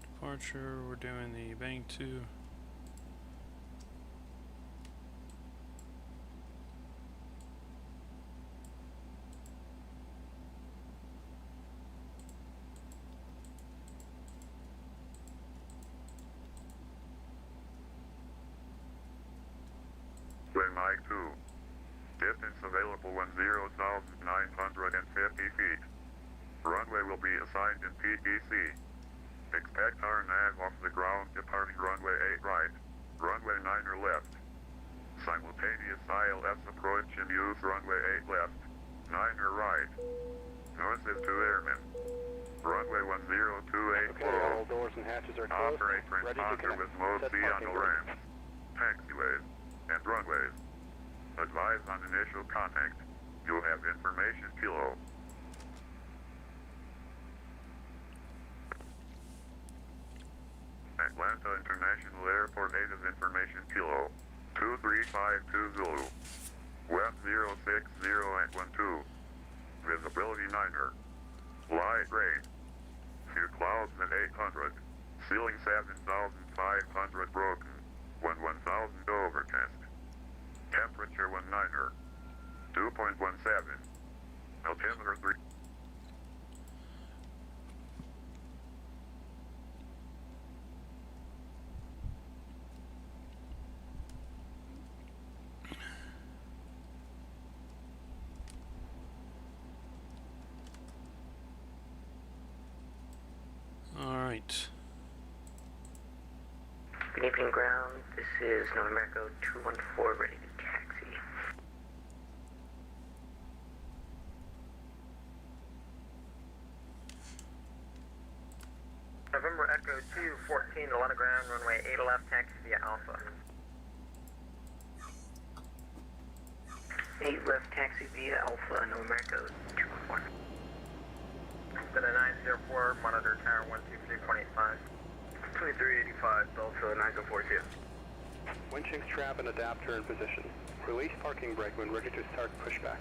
Departure, we're doing the Bang 2. Mike 2. Distance available 10,950 feet. Runway will be assigned in PPC. Expect our nav off the ground departing runway 8 right, runway 9 or left. Simultaneous ILS approach in use runway 8 left, 9 or right. North is 2 airmen. Runway 1028 Okay, all doors and hatches are closed. Operate Ready to transponder connect. with mode Set C on parking the brake. ramps, taxiways, and runways. Advise on initial contact. You have information kilo. Atlanta International Airport 8 is information kilo. 2352 Zulu. West 060 at 12. Visibility 9er. Light rain. Few clouds at 800. Ceiling 7,500 broken. 1000 overcast. Temperature 19er. 2.17. Altimeter 3. Alright. Good evening, ground. This is November Echo 214, ready to taxi. November Echo 214, Atlanta ground, runway 8 left, taxi via Alpha. 8 left, taxi via Alpha, November Echo 214. Been a 904, monitor tower 123.85. 2385, Delta 9042. Winching strap and adapter in position. Release parking brake when ready to start pushback.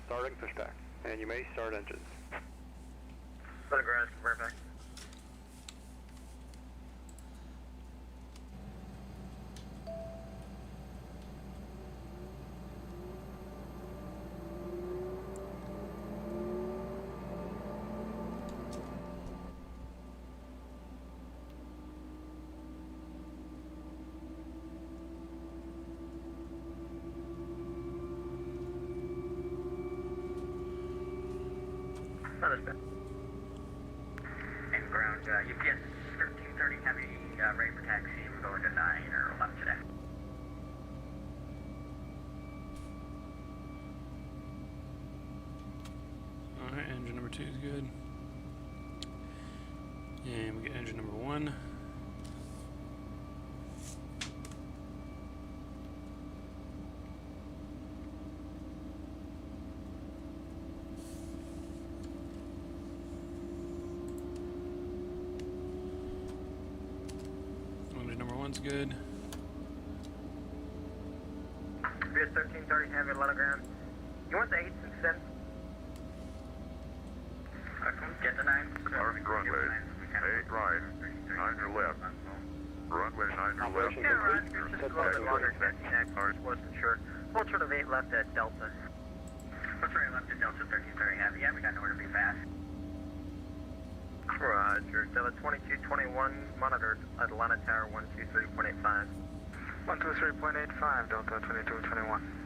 Starting pushback, and you may start engines. Atlanta ground, convert back. Understood. And ground, UPS 1330 heavy, ready for taxi. We're going to 9 or left today. 2 is good. And we get engine number 1. Engine number 1's good. Spirit 1330 Heavy, Atlanta ground. You want the 8s instead? Get the 9. Army runway, 8 right, 9 left. Runway 9 left. Yeah, right. It's just a little bit longer connecting next. Wasn't sure. Hold short of 8 left at Delta. What's right left at Delta 1330 Heavy? Yeah, we got nowhere to be fast. Roger. Delta 2221 monitored Atlanta Tower 123.85. 123.85, Delta 2221.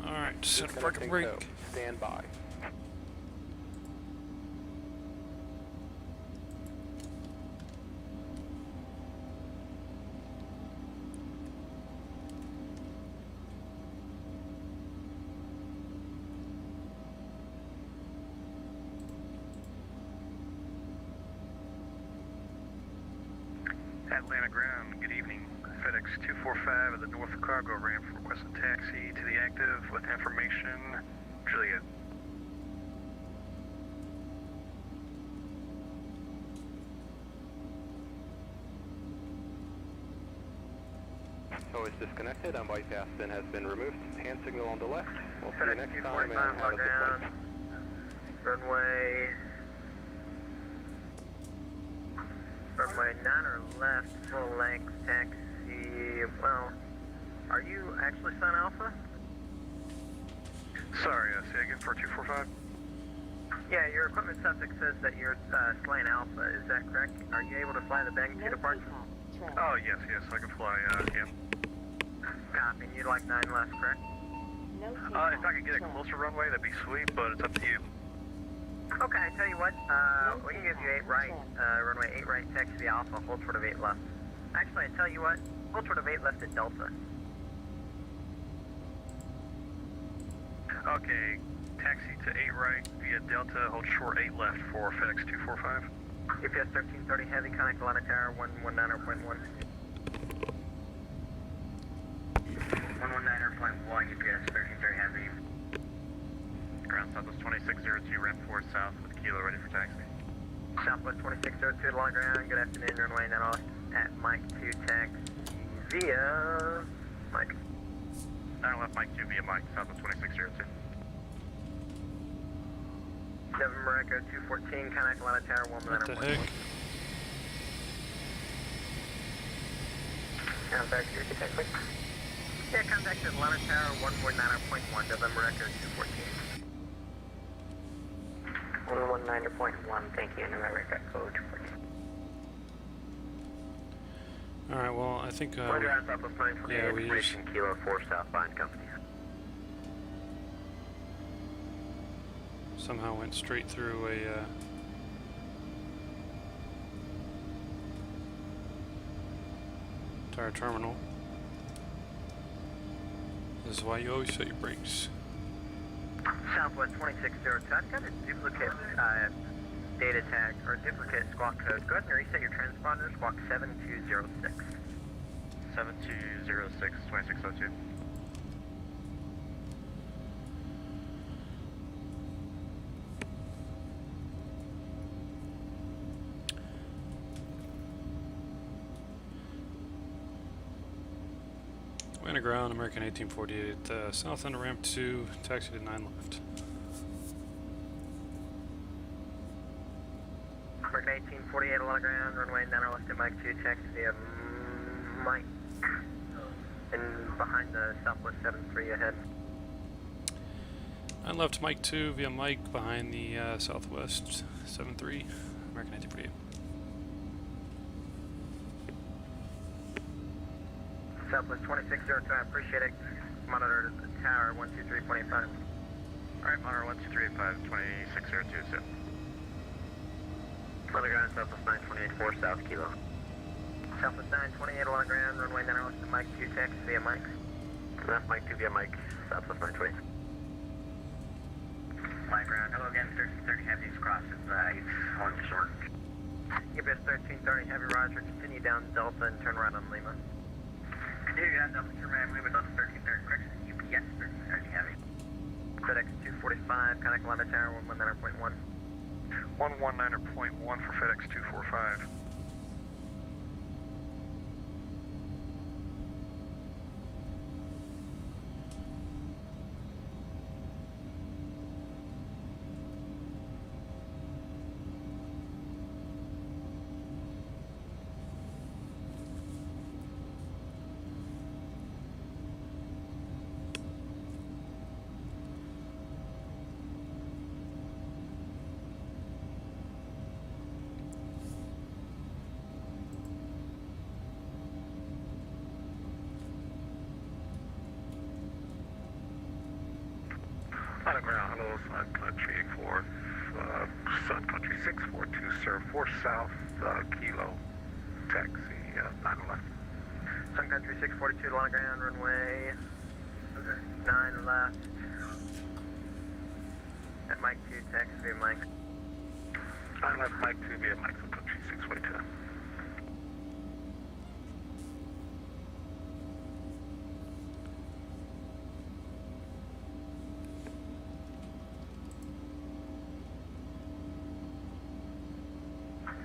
Alright, set parking brake. Stand by. Atlanta ground, good evening. FedEx 245 at the North Cargo Ramp requesting taxi to the active with information. Juliet. So it's disconnected. On bypass then has been removed. Hand signal on the left. We'll see you FedEx next time and 245 have on a ground. good Runway 9 or left, full length taxi. Well, are you actually Sun Alpha? Sorry, say again for 245? Yeah, your equipment suffix says that you're Slane Alpha. Is that correct? Are you able to fly the Bang 2 departure? Oh, yes, I can fly, Cam. Copy. And you'd like 9 left, correct? No If I could get a closer runway, that'd be sweet, but it's up to you. Okay, I tell you what, we can give you 8 right, runway 8 right, taxi to the Alpha, hold short of 8 left. Actually, I tell you what, hold short of 8 left at Delta. Okay, taxi to 8 right via Delta, hold short 8 left for FedEx 245. UPS 1330 Heavy, connect Atlanta Tower 119.1. 119.1, UPS 1330 Heavy. Ground Southwest 2602, ramp 4 south with Kilo ready for taxi. Southwest 2602 Atlanta ground, good afternoon, runway 9 left at Mike 2 taxi via Mike. 9 left, Mike 2 via Mike, Southwest 2602. November Echo 214, connect Atlanta Tower 119.1. What the heck? Contact your detective. Yeah, contact Atlanta Tower 119.1, November Echo 214. 119.1, thank you, November Echo 214. Alright, well, I think, Roger, Southwest 928, yeah, we information Kilo 4 southbound company. somehow went straight through a, entire terminal. This is why you always set your brakes. Southwest 2602, I've got a duplicate data tag, or duplicate squawk code. Go ahead and reset your transponder, squawk 7206. 7206, 2602. Atlanta ground, American 1848, south end of ramp 2, taxi to 9 left. American 1848 Atlanta ground, runway 9 left at Mike 2, taxi via Mike. And behind the Southwest 73 ahead. 9 left Mike 2 via Mike behind the Southwest 73, American 1848. Southwest 260, I appreciate it. Monitor the tower, 123.85. Alright, monitor 12385, 26027. Mother ground, Southwest 9284, South Kilo. Southwest 928 along ground, runway 9 left to Mike 2 taxi via Mike. Left Mike 2 via Mike, Southwest 928. Fly ground, hello again, 1330 Heavy, crosses, it's one short. UPS 1330 Heavy, Roger, continue down Delta and turn right on Lima. Continue down Delta, turn right on Lima, Delta 1330, correction, UPS 1330 Heavy. FedEx 245, contact Lima Tower, 119.1. 119.1 for FedEx 245. On the ground, hello, Sun Country 4, Sun Country 642, sir, 4 South, Kilo, taxi, 911. Sun Country 642 along ground, runway 9 left. At Mike 2 taxi via Mike. 9 left, Mike 2 via Mike, Sun Country 642.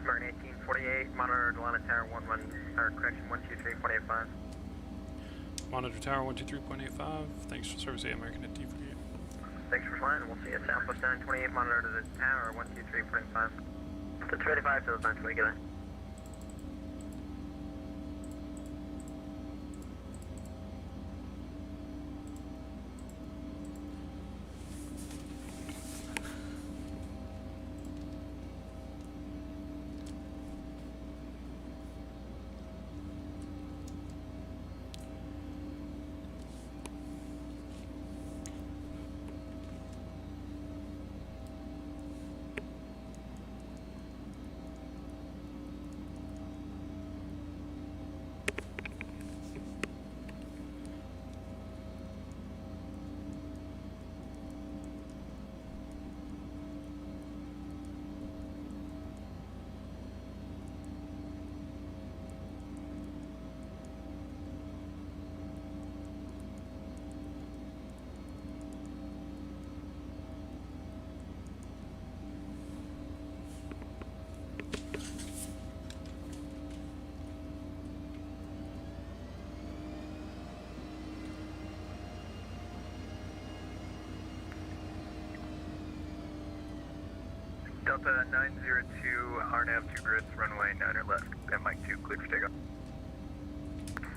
American 1848, monitor Atlanta Tower 123.85. Monitor Tower 123.85. Thanks for service, American at D48. Thanks for flying. We'll see you at Southwest 928, monitor to the tower 123.5. The 285 to the 920, get it. Delta 902, RNAV 2 grids, runway 9 left, and Mike 2, cleared for takeoff.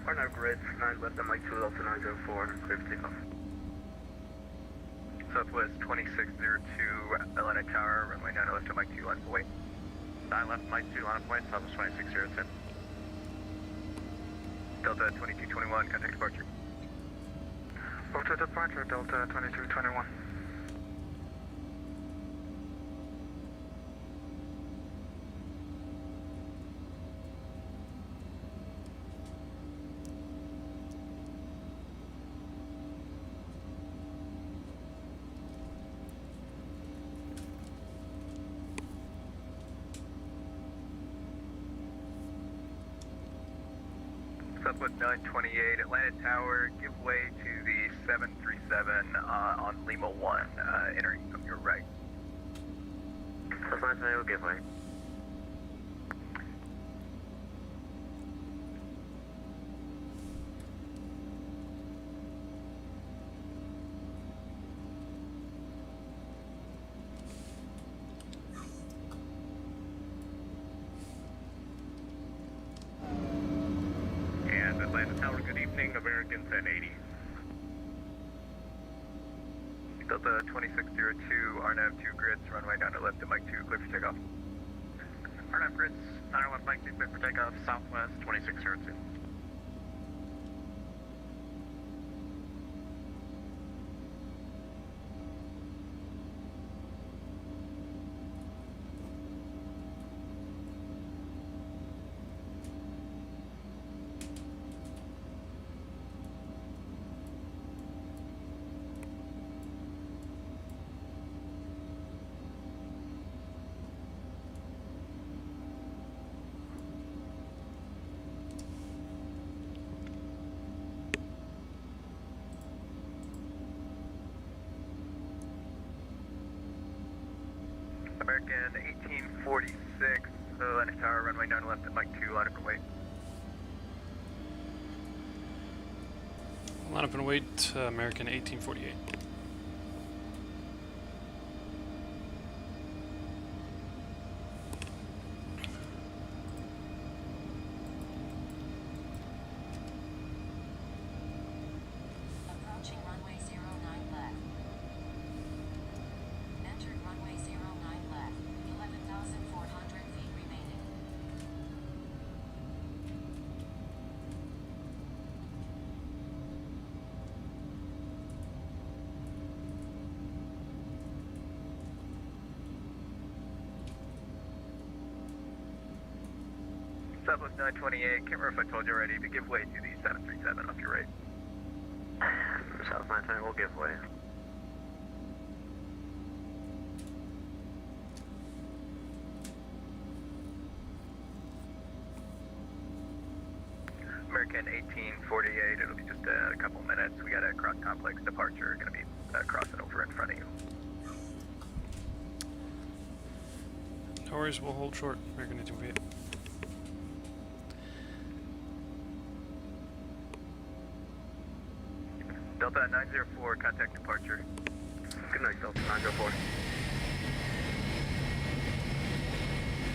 RNAV grids, 9 left and Mike 2, Delta 904, clear for takeoff. Southwest 2602, Atlanta Tower, runway 9 left to Mike 2, line of way. 9 left, Mike 2, line of point, Southwest 26010. Delta 2221, contact departure. Move to departure, Delta 2221. Southwest 928, Atlanta Tower, give way to the 737 on Lima 1, entering from your right. Southwest 928 will give way. Atlanta Tower, good evening, American 1080. Delta 2602, RNAV 2 grids, runway 9 left to Mike 2, clear for takeoff. RNAV grids, 9 left, Mike 2, clear for takeoff, Southwest 2602. American 1846, Atlantic Tower, runway 9 left at Mike 2, line up and wait. Line up and wait, American 1848. Approaching runway 09 left. Entered runway 09 left. 11,400 feet remaining. Southwest 928, can't remember if I told you already, but give way to the 737 off your right. South 920 will give way. American 1848, it'll be just a couple minutes. We got a cross complex departure, gonna be crossing over in front of you. No worries, we'll hold short, American 1848. Delta 904, contact departure. Good night, Delta 904.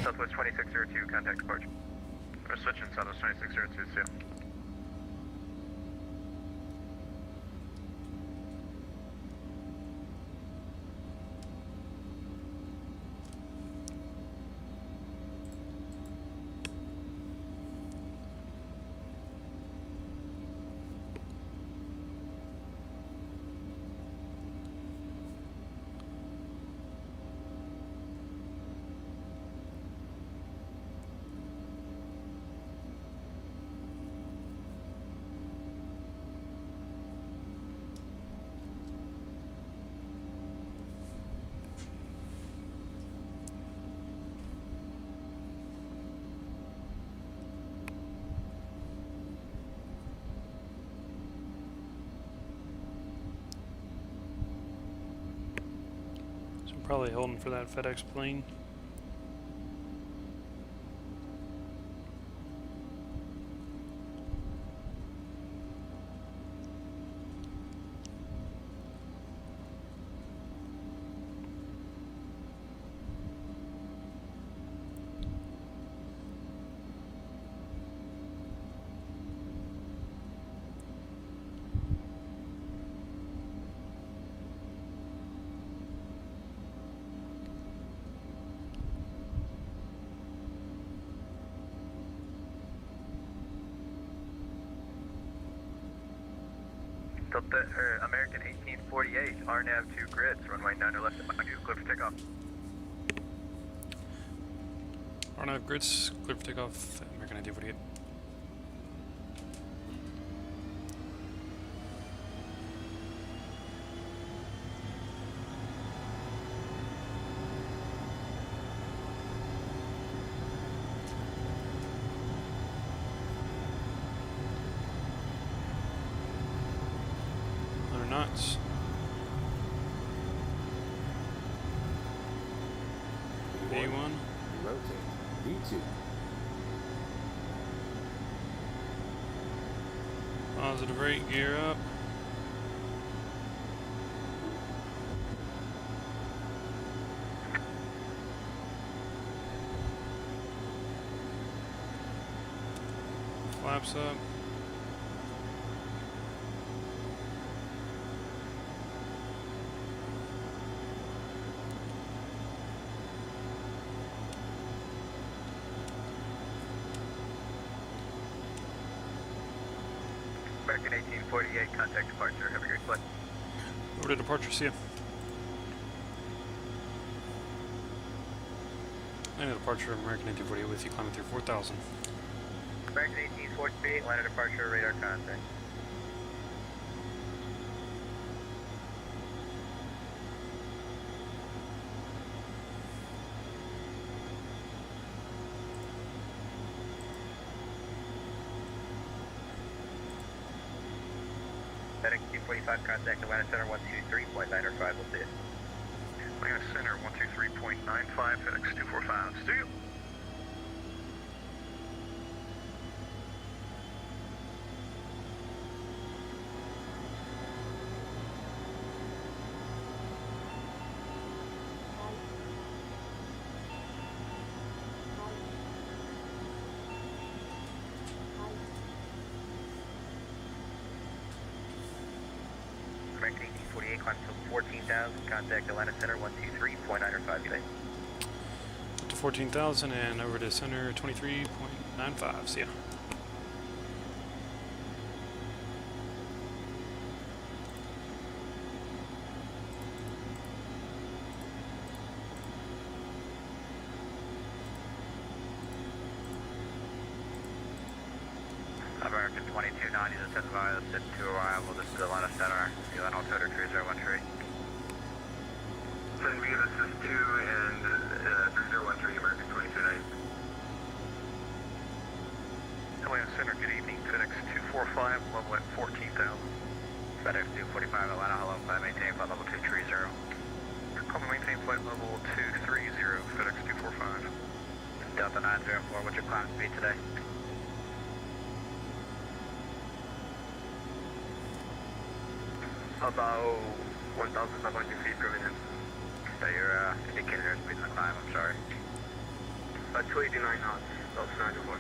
Southwest 2602, contact departure. We're switching Southwest 2602, see ya. Probably holding for that FedEx plane. Delta, American 1848, RNAV 2 grids, runway 9 left at Mike 2, clear for takeoff. RNAV grids, clear for takeoff, American 1848. Knots. B1. Rotate. B2. Positive rate, gear up. Flaps up. American 1848, contact departure. Have a great flight. Over to departure, see ya. Line of departure, American 1848 with you, climbing through 4,000. American 1848, line of departure, radar contact. FedEx 245, contact Atlanta Center 123.905, we'll see it. Atlanta Center 123.95, FedEx 245. See you. American 1848, climb to 14,000, contact Atlanta Center 123.95 today. To 14,000 and over to center 23.95. See ya. American 2290 to send via sit to arrival. This is Atlanta Center. Atlanta Altimeter 3013. Send via this is 2 and 3013, American 2290. Atlanta Center, good evening. FedEx 245, level at 14,000. FedEx 245 Atlanta, hello, flight maintain flight level 230. Call me maintain flight level 230, FedEx 245. Delta 904, what's your climb speed today? About 1,500 feet per minute. So your indicator speed in the climb, I'm sorry. 289 knots, Delta 904.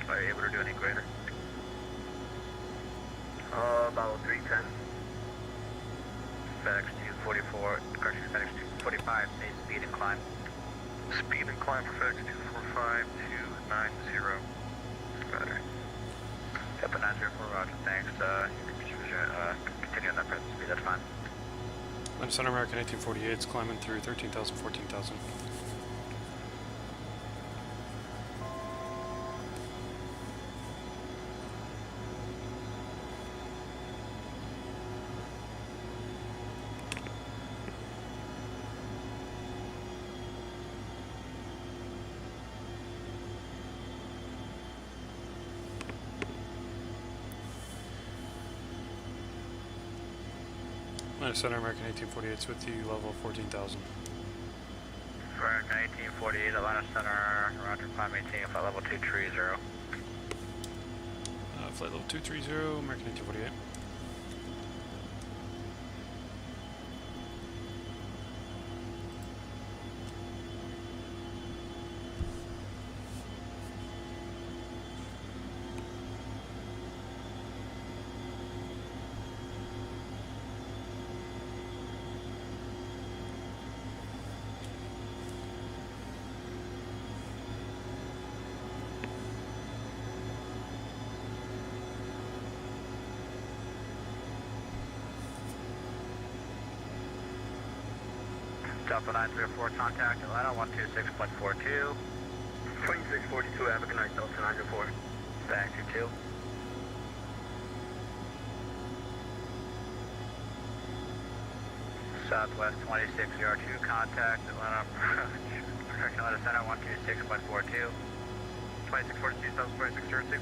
Are you able to do any greater? About 310. FedEx 244, correction, FedEx 245, say speed and climb. Speed and climb for FedEx 245, 290. Better. Delta 904, roger, thanks. Continue on that present speed, that's fine. Atlanta Center, American 1848. It's climbing through 13,000, 14,000. Atlanta Center, American 1848's with you, level 14,000. American 1848, Atlanta Center, roger, climb maintain flight level 230. Flight level 230, American 1848. Delta 904, contact Atlanta 126.42. 2642, have a good night, Delta 904. Thanks, you too. Southwest 2602, contact Atlanta, correction, Atlanta Center 126.42. 2642, Southwest 2602.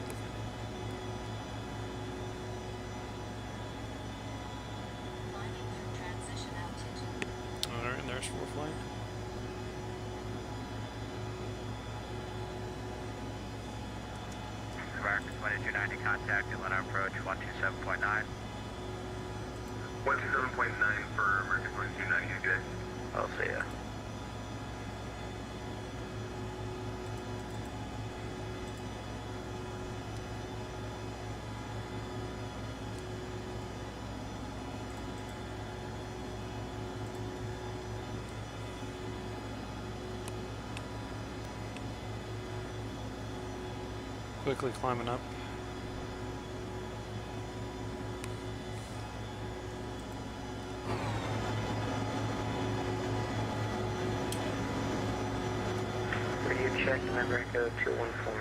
Climbing through transition altitude. Alright, and there's 4 flight. American 2290, contact Atlanta approach 127.9. 127.9 for American 2290, good day. I'll see ya. Quickly climbing up. Radio check, Embraer 214.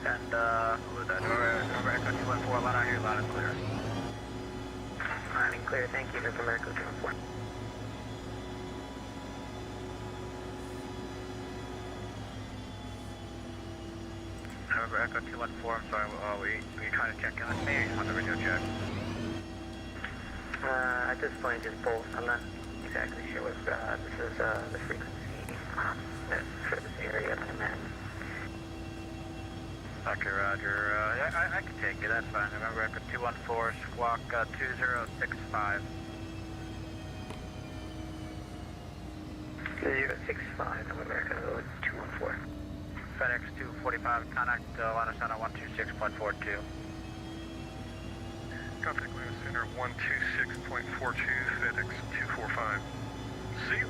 And, what was that? Embraer 214, Atlanta, I hear loud and clear. Loud and clear, thank you, Embraer 214. November Echo 214, I'm sorry, were you trying to check in with me on the radio check? At this point, just both. I'm not exactly sure what this is the frequency for this area that I'm at. Okay, Roger. Yeah, I can take you. That's fine. November Echo 214, squawk 2065. 065, November Echo 214. FedEx 245, contact line of center 126.42. Contact line of center 126.42, FedEx 245. See you.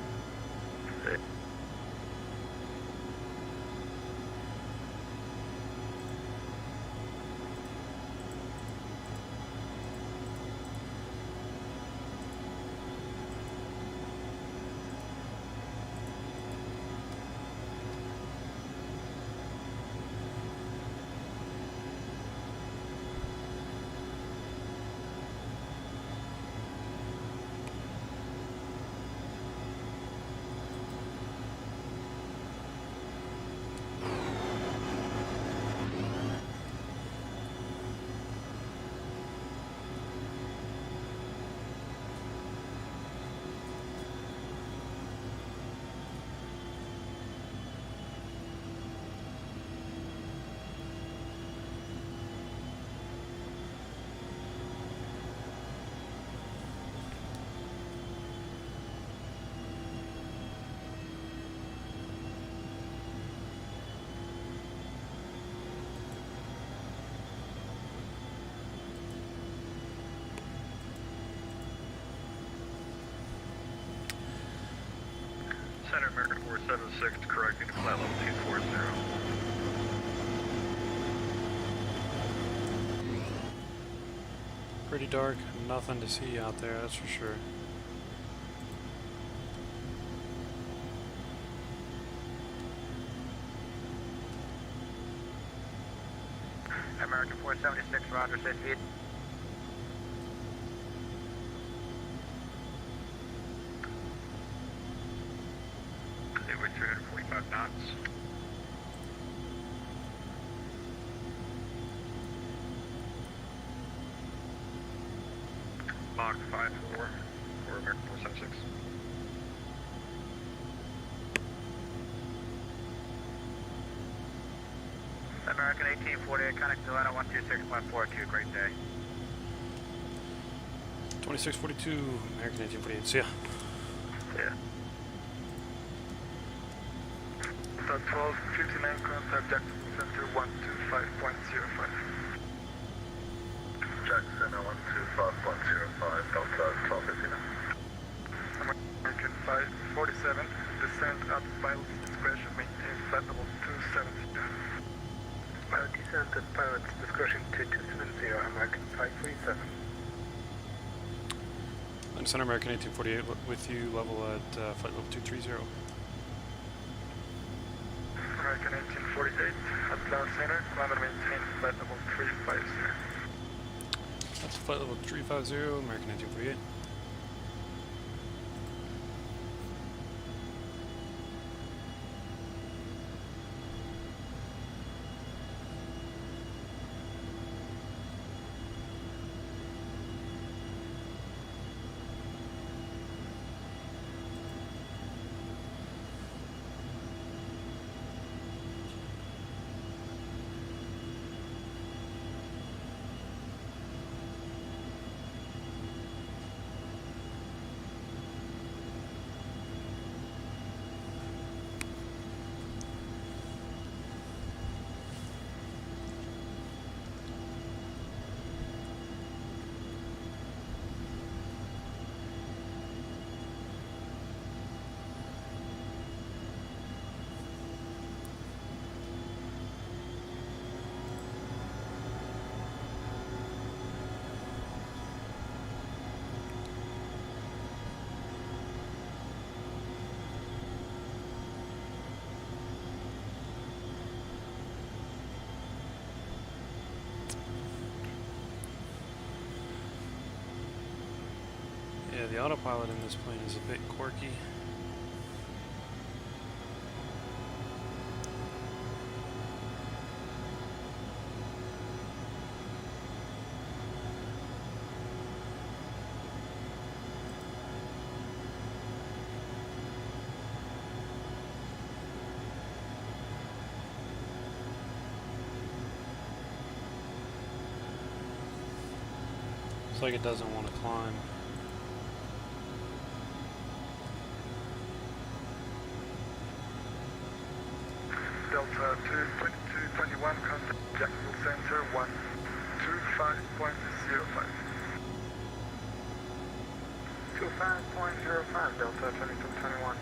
Center American 476, correcting to flight level 240. Pretty dark, nothing to see out there, that's for sure. American 476, Roger, 6 feet. We're 345 knots. Mach 5-4 for American 476. American 1848, connect to Atlanta 126.42, great day. 2642, American 1848, see ya. Yeah. 1259, contact Jackson Center 125.05. Jackson Center 125.05, Delta 1259. American 547, descent at pilot's discretion, maintain flight level 270. Descent at pilot's discretion to 270, American 547. Line Center American 1848 with you, level at flight level 230. American 1848, Atlanta Center, climb and maintain flight level 350. That's flight level 350, American 1848. Yeah, the autopilot in this plane is a bit quirky. Looks like it doesn't want to climb. Delta 2221, contact Jacksonville Center 125.05. 25.05, Delta 2221.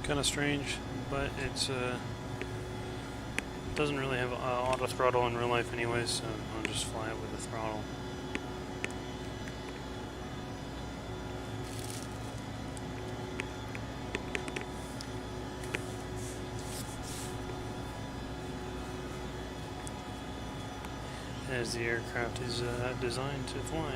Kind of strange, but it's doesn't really have auto throttle in real life anyways, so I'll just fly it with the throttle. As the aircraft is designed to fly.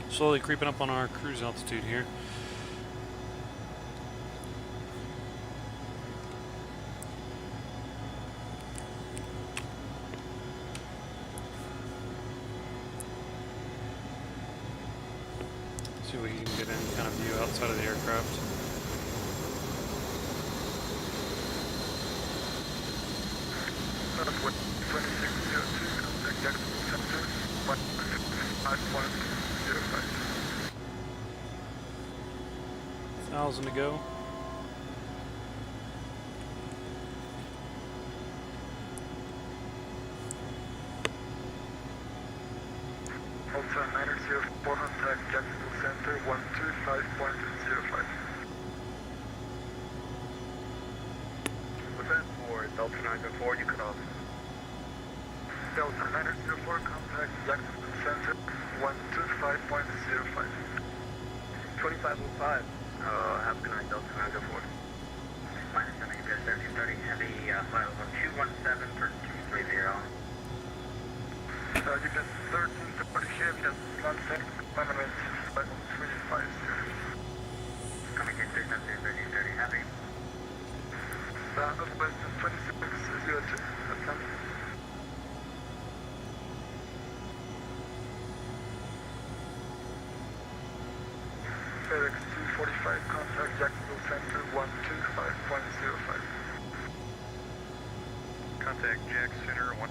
Slowly creeping up on our cruise altitude here. See if we can get any kind of view outside of the aircraft. Northwest 2602, contact Jacksonville Center 155.05. 1,000 to go. Ultra 904, contact Jacksonville Center 125.05. Within 4, Delta 904, you cut off. Delta 904, contact Jacksonville Center 125.05. 2505. Have a good night, Delta 904. Minus 7, you guys 1330, heavy, flight level 217 for 230. You get 1330 heavy, that's not set, Embraer flight level 350. Coming in 370, 1330, heavy. Northwest 2602, Atlantic. FedEx 245, contact Jacksonville Center 125.05. Contact Jack Center 125.05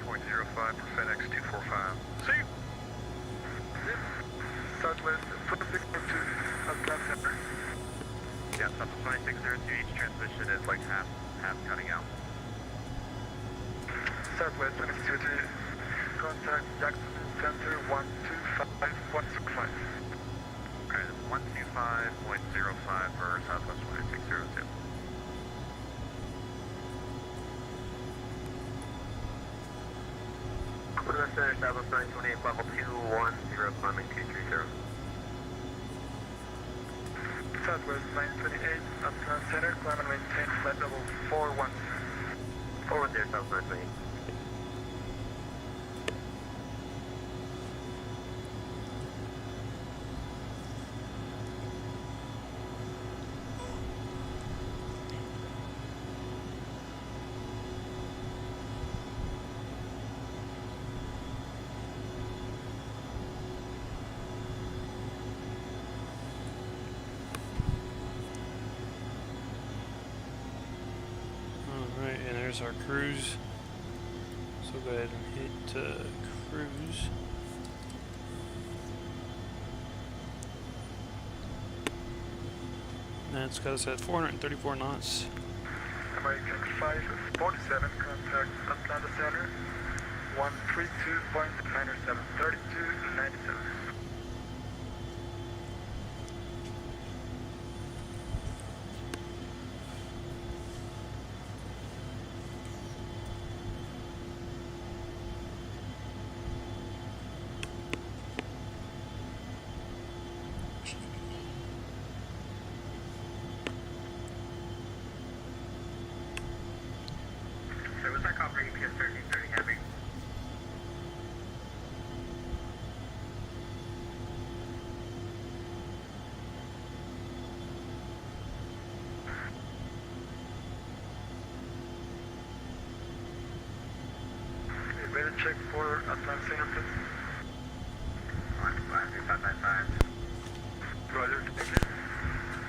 for FedEx 245. See you. Southwest 2602, Atlanta Center. Yeah, Southwest 2602, each transmission is like half cutting out. Southwest 2602, contact Jacksonville Center 125.05. Okay, 125.05 for Southwest 2602. Quadrant Center, Southwest 928, level 210, climbing 230. Southwest 928, Atlanta Center, climb and maintain flight level 410. 410, Southwest 928. Alright, and there's our cruise. So go ahead and hit cruise. And it's got us at 434 knots. American 547, contact Atlanta Center, 132.973297. So was that copper EPS 1330 Heavy? Radar check for Atlanta Center, please. 153.595. Roger, thank you.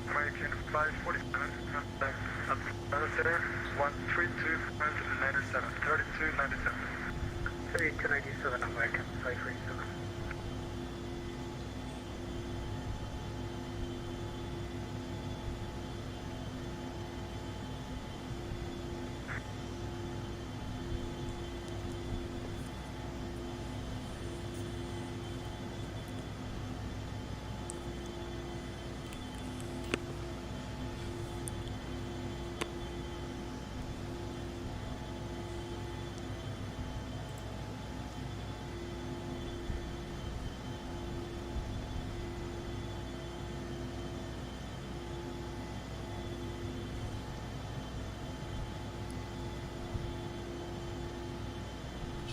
American 547, contact Atlanta Center, 132.973297. 3297, American 547.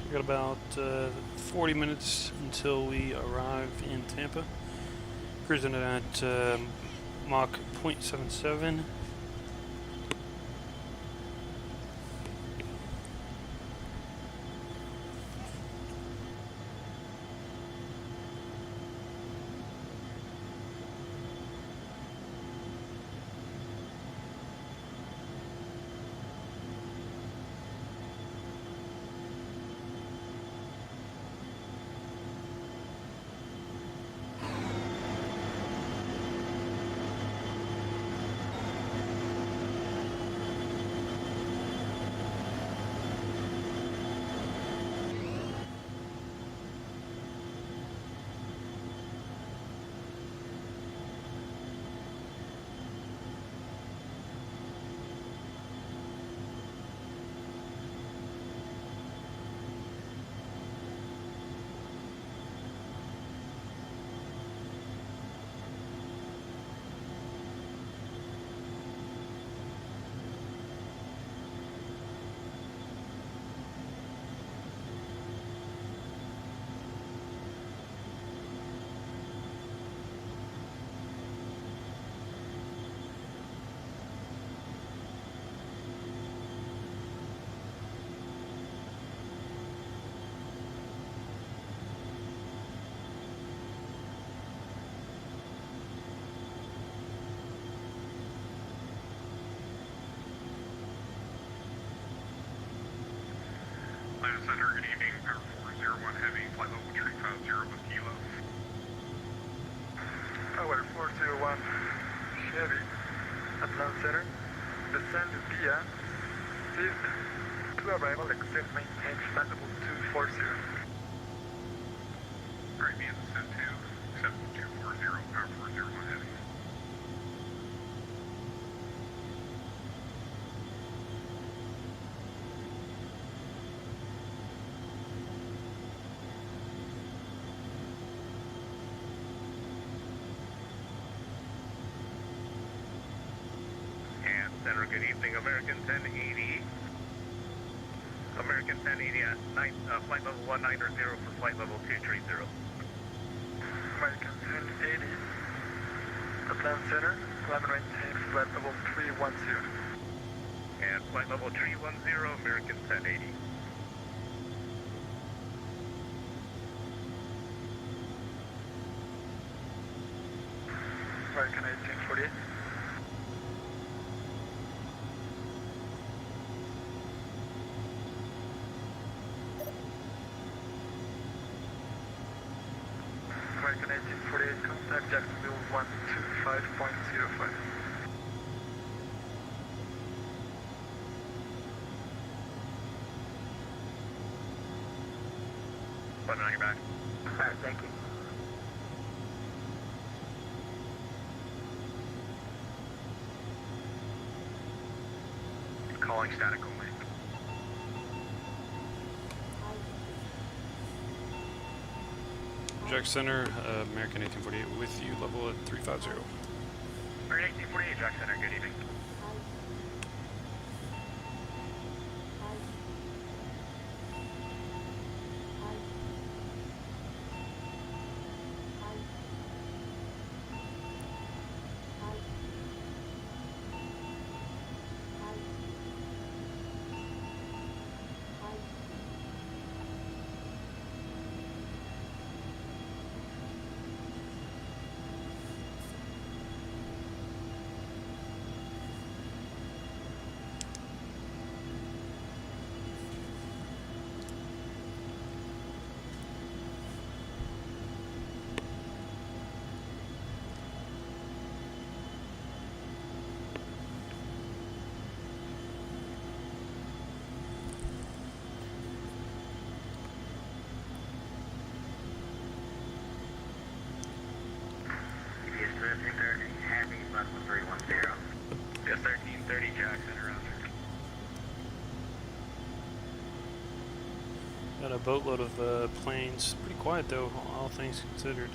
We got about 40 minutes until we arrive in Tampa. Cruising at Mach 0.77. Atlanta Center, good evening. Power 401 Heavy, flight level 350 with Kilo. Power 401 Chevy, Atlanta Center, descend via East to arrival, exit maintain flight level 240. Alright, via descent to 7240, Power 401 Heavy. Center, good evening, American 1080. American 1080 at flight level 190 for flight level 230. American 1080, Atlanta Center, climb and maintain flight level 310. And flight level 310, American 1080. American 1848. American 1848, contact Jacksonville 125.05. Let me know your back. Alright, thank you. Calling static only. Jack Center, American 1848 with you, level at 350. American 1848, Jack Center, good evening. Yes, 1330 Jack Center, roger. Got a boatload of planes. Pretty quiet though, all things considered.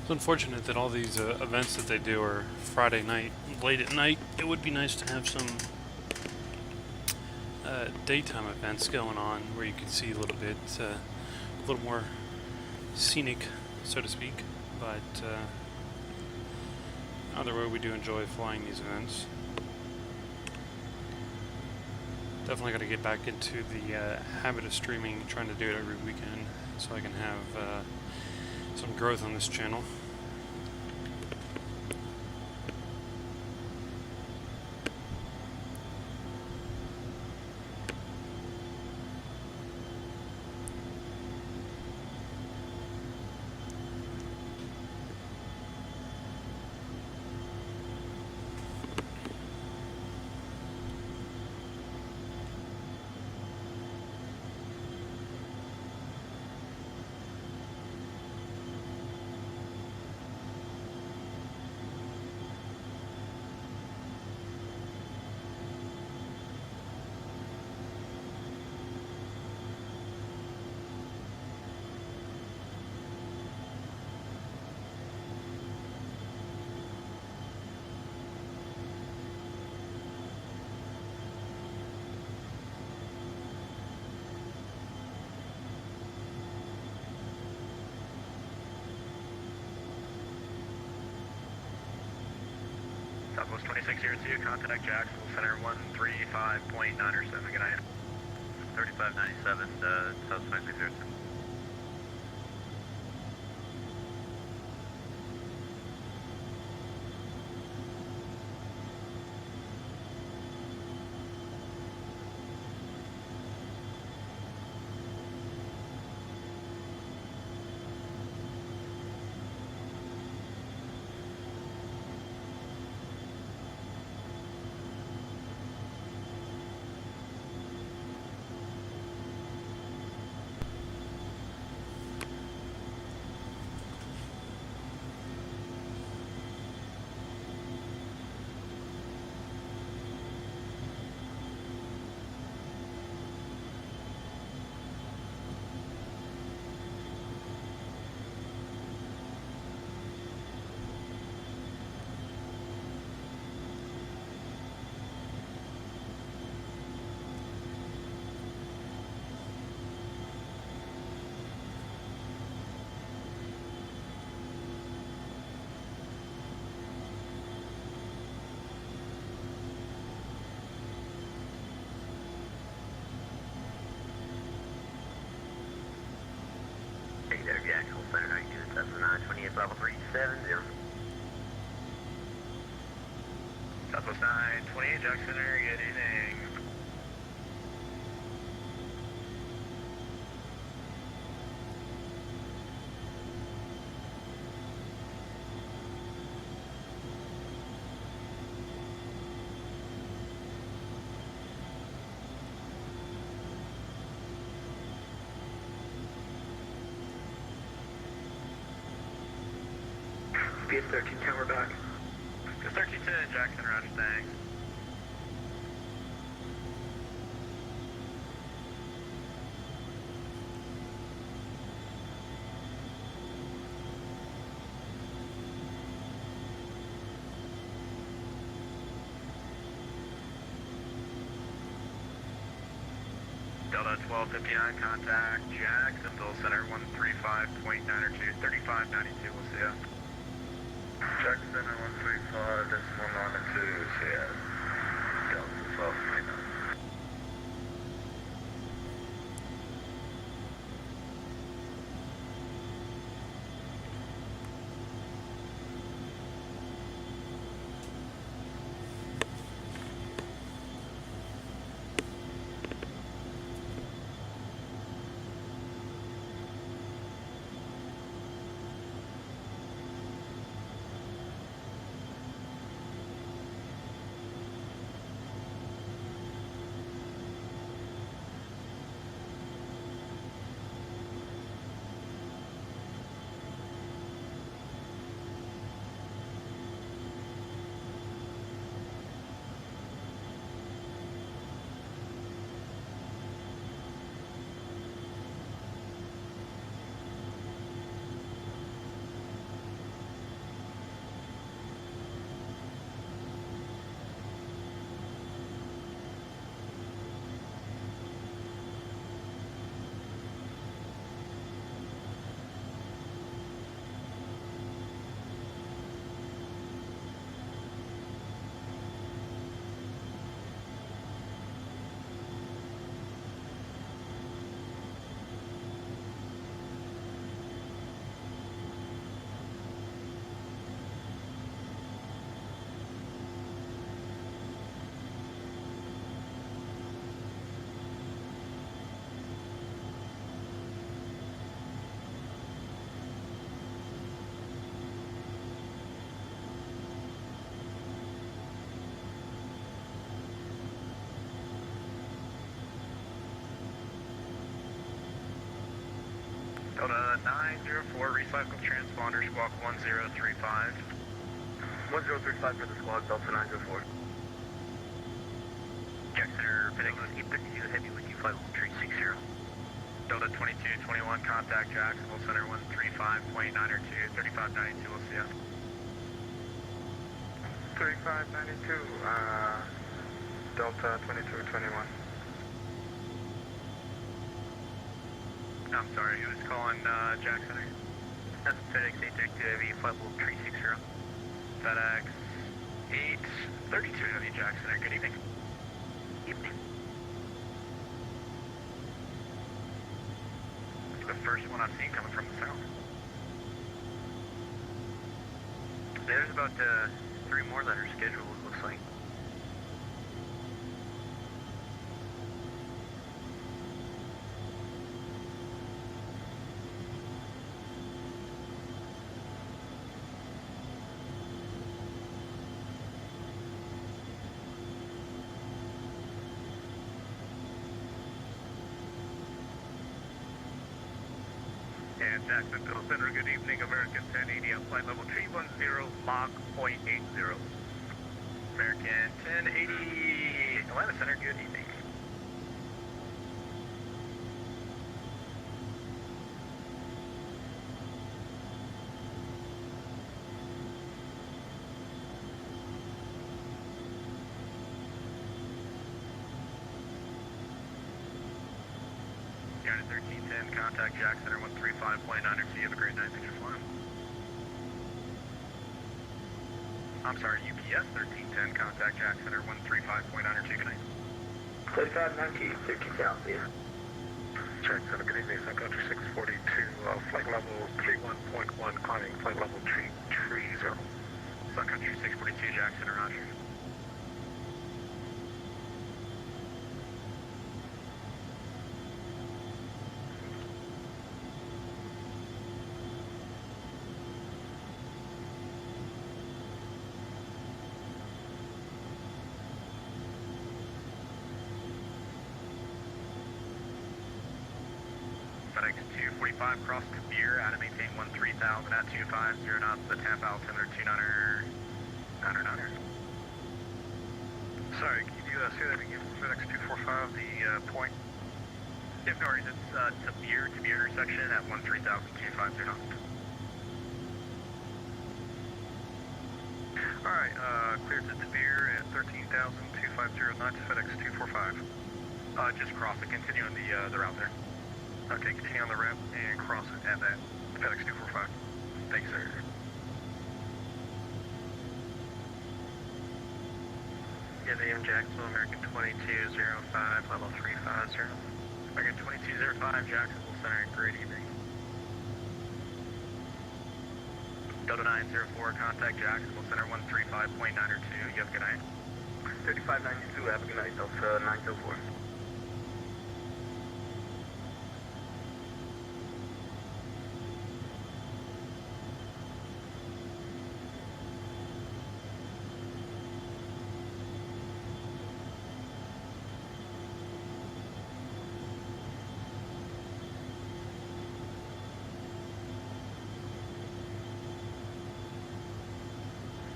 It's unfortunate that all these events that they do are Friday night, late at night. It would be nice to have some daytime events going on where you could see a little bit, a little more scenic, so to speak. But either way, we do enjoy flying these events. Definitely got to get back into the habit of streaming, trying to do it every weekend, so I can have some growth on this channel. Southwest 2602, contact Jacksonville Center 135.907. Good night. 3597, South 2602. Jack Jacksonville Center, 92, Cessna 928, level 370. Southwest 928, Jack Center, good evening. BS 1310, we're back. BS 1310, Jackson, roger, thanks. Delta 1259, contact Jacksonville Center 135.902, 3592, we'll see ya. Jack Center 135, this 192 is here. Delta 1229. Delta 904, recycle transponder, squawk 1035. 1035 for the squad, Delta 904. Jack Center, FedEx 832, heavy with you, flight level 360. Delta 2221, contact Jacksonville Center 135.902, 3592, we'll see ya. 3592, Delta 2221. I'm sorry, he was calling Jack Center. That's FedEx 832 Heavy, flight level 360. FedEx 832 Heavy, Jack Center, good evening. Evening. The first one I've seen coming from the south. There's about 3 more that are scheduled, it looks like. And Jacksonville Center, good evening, American 1080 on flight level 310, Mach 0.80. American 1080, Atlanta Center, good evening. United 1310, contact Jack Center 135.902, you have a great night, thanks for flying. I'm sorry, UPS 1310, contact Jack Center 135.902, good night. 3590, 13 South, yeah. Check Center, good evening, Sun Country 642, flight level 31.1, climbing flight level 330. Sun Country 642, Jackson, roger. FedEx 245, cross Kabir, out of maintain 13,000 at 250 knots, the tap altimeter 29er, 9er. Sorry, can you say that again for FedEx 245, the point? Yep, no worries, it's Kabir intersection at 13,000, 250 knots. Alright, clear to Tabir at 13,250 knots, FedEx 245. Just cross it, continue on the route there. Okay, continue on the route and cross it at that FedEx 245. Thanks, sir. Yeah, the Jacksonville, American 2205, level 350. American 2205, Jacksonville Center, great evening. Delta 904, contact Jacksonville Center 135.902, you have a good night. 3592, have a good night, Delta 904.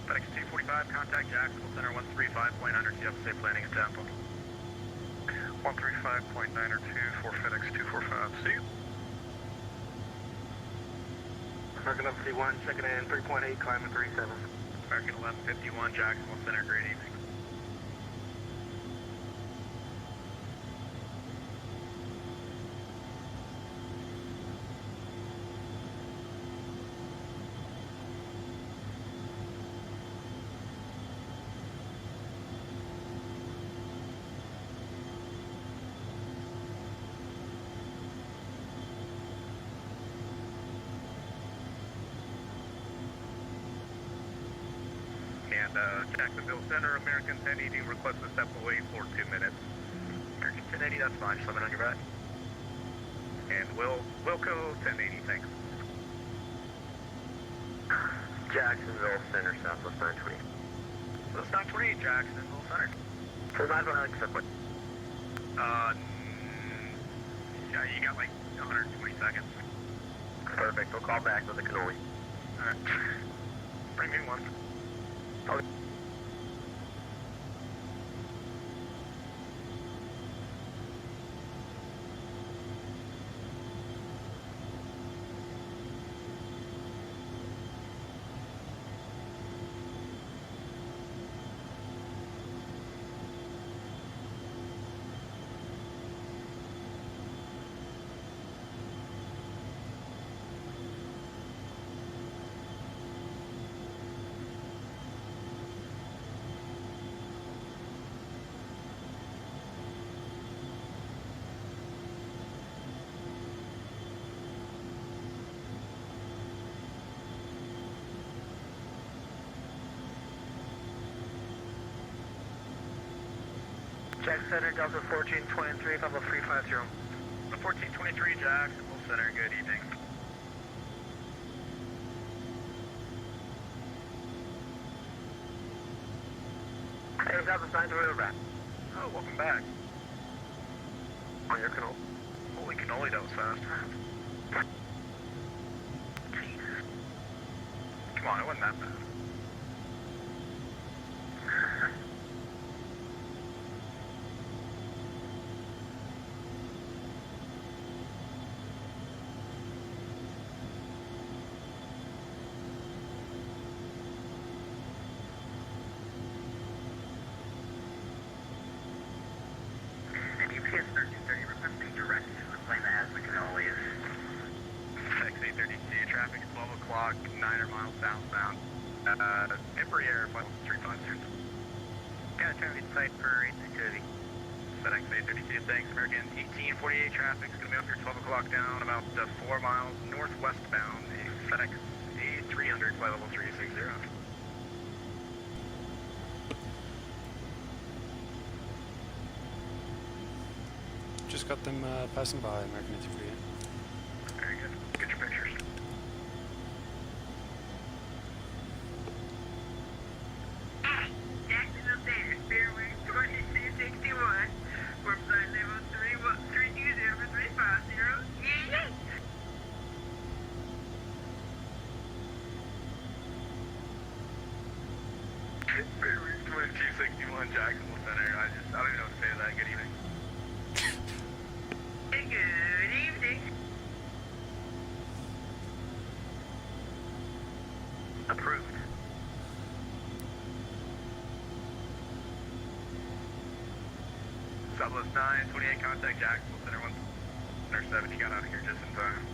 FedEx 245, contact Jacksonville Center 135.902, have a safe landing at Temple. 135.902 for FedEx 245. See you. American 1151, checking in 3.8, climbing 37. American 1151, Jacksonville Center, great evening. Jacksonville Center, American 1080, request to step away for 2 minutes. American 1080, that's fine, just let me know when you're back. And Wilco 1080, thanks. Jacksonville Center, Southwest 920. That's 928, Jacksonville Center. For miles on accept what? Yeah, you got like 120 seconds. Perfect, we'll call back with the cannoli. Alright. Bring me one. Okay. Jack Center, Delta 1423, level 350. 1423, Jacksonville Center, good evening. Hey, Delta 920 back. Oh, welcome back. On your cannoli. Holy cannoli, that was fast. Jesus. Come on, it wasn't that bad. UPS 1330 requesting direct to the plane that has the cannolis. X832, traffic 12 o'clock, 9 miles southbound. Embraer 350. Got a traffic site for 830. FedEx A32, thanks. American 1848 traffic's going to be up here 12 o'clock down, about 4 miles northwestbound. A FedEx A300, flight level 360. Just got them passing by American 1848. Very good. Get your pictures. Jacksonville Center, Spearway 2261, for flight level 320 for 350. Yay! Spearway 2261, Jacksonville Center. I don't even know what to say to that. Good evening. Good evening. Approved. Southwest 9, 28, contact Jacksonville Center 107. You got out of here just in time.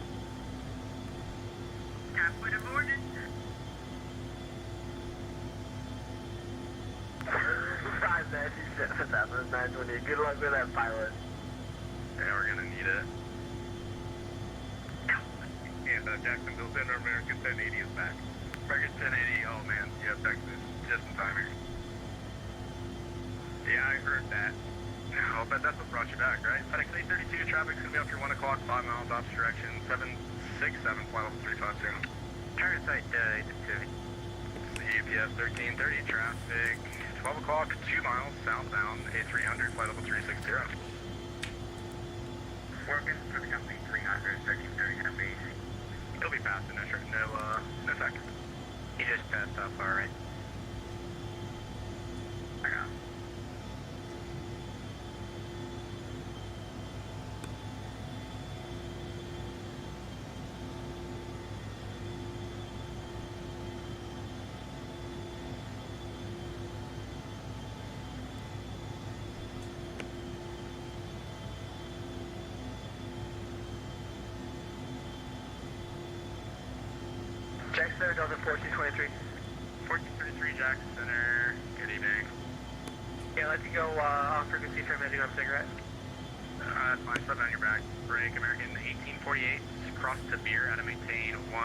Top with aborted. 597, Southwest 928. Good luck with that, pilot. Yeah, we're gonna need it. And Jacksonville Center, American 1080 is back. American 1080, oh man, yeah, Texas, just in time here. Yeah, I heard that. I'll bet that's what brought you back, right? FedEx 832, traffic's gonna be up here 1 o'clock, 5 miles off direction, 767, flight level 350. Target site, 832. UPS 1330, traffic, 12 o'clock, 2 miles southbound, A300, flight level 360. Working for the company 300, 1330 MBC. He'll be passing, no tech. He just passed up, alright. I got him. Jack Center, Delta 1423. 1433, Jack Center, good evening. Yeah, let you go off frequency for a minute to go have a cigarette. That's fine, slip on your back. Break, American 1848, cross to beer, out of maintain 1.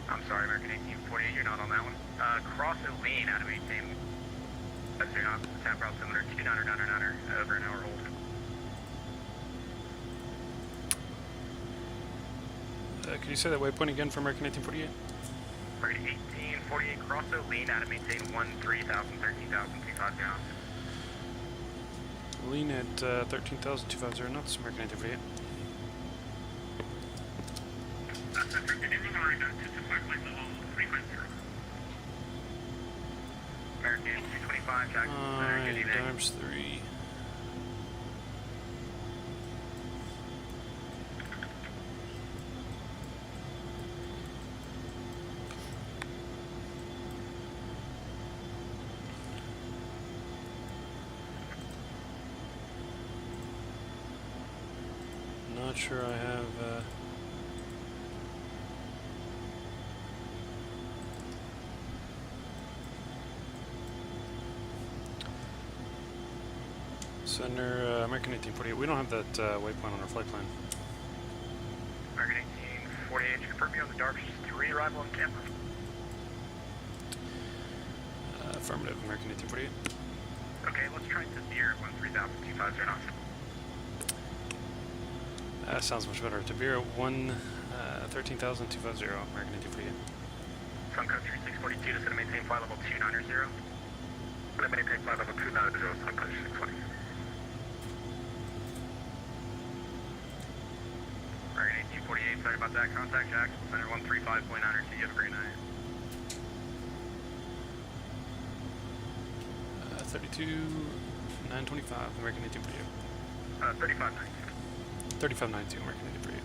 I'm sorry, American 1848, you're not on that one. Cross and lean, out of maintain. That's your not, tap route similar, 29er, over an hour hold. Could you say that waypoint again for American 1848? American 1848, cross and lean, out of maintain 13,000, 13,000, 250 knots. Lean at 13,250 knots, American 1848. American 225, Jack Center, good evening. Times 3. Not sure I have Center American 1848. We don't have that waypoint on our flight plan. American 1848, confirm me on the Darvish 3 arrival on camera. Affirmative, American 1848. Okay, let's try to veer at 13,250 knots. Sounds much better. Tabira 13,250, American 1848. Sun Country 642, just going to maintain flight level 290. Going to maintain flight level 290, Sun Country 620. American 1848, sorry about that. Contact Jacksonville Center 135.9, you have a great night. 32,925, American 1848. 35.9. 3592, American 1848.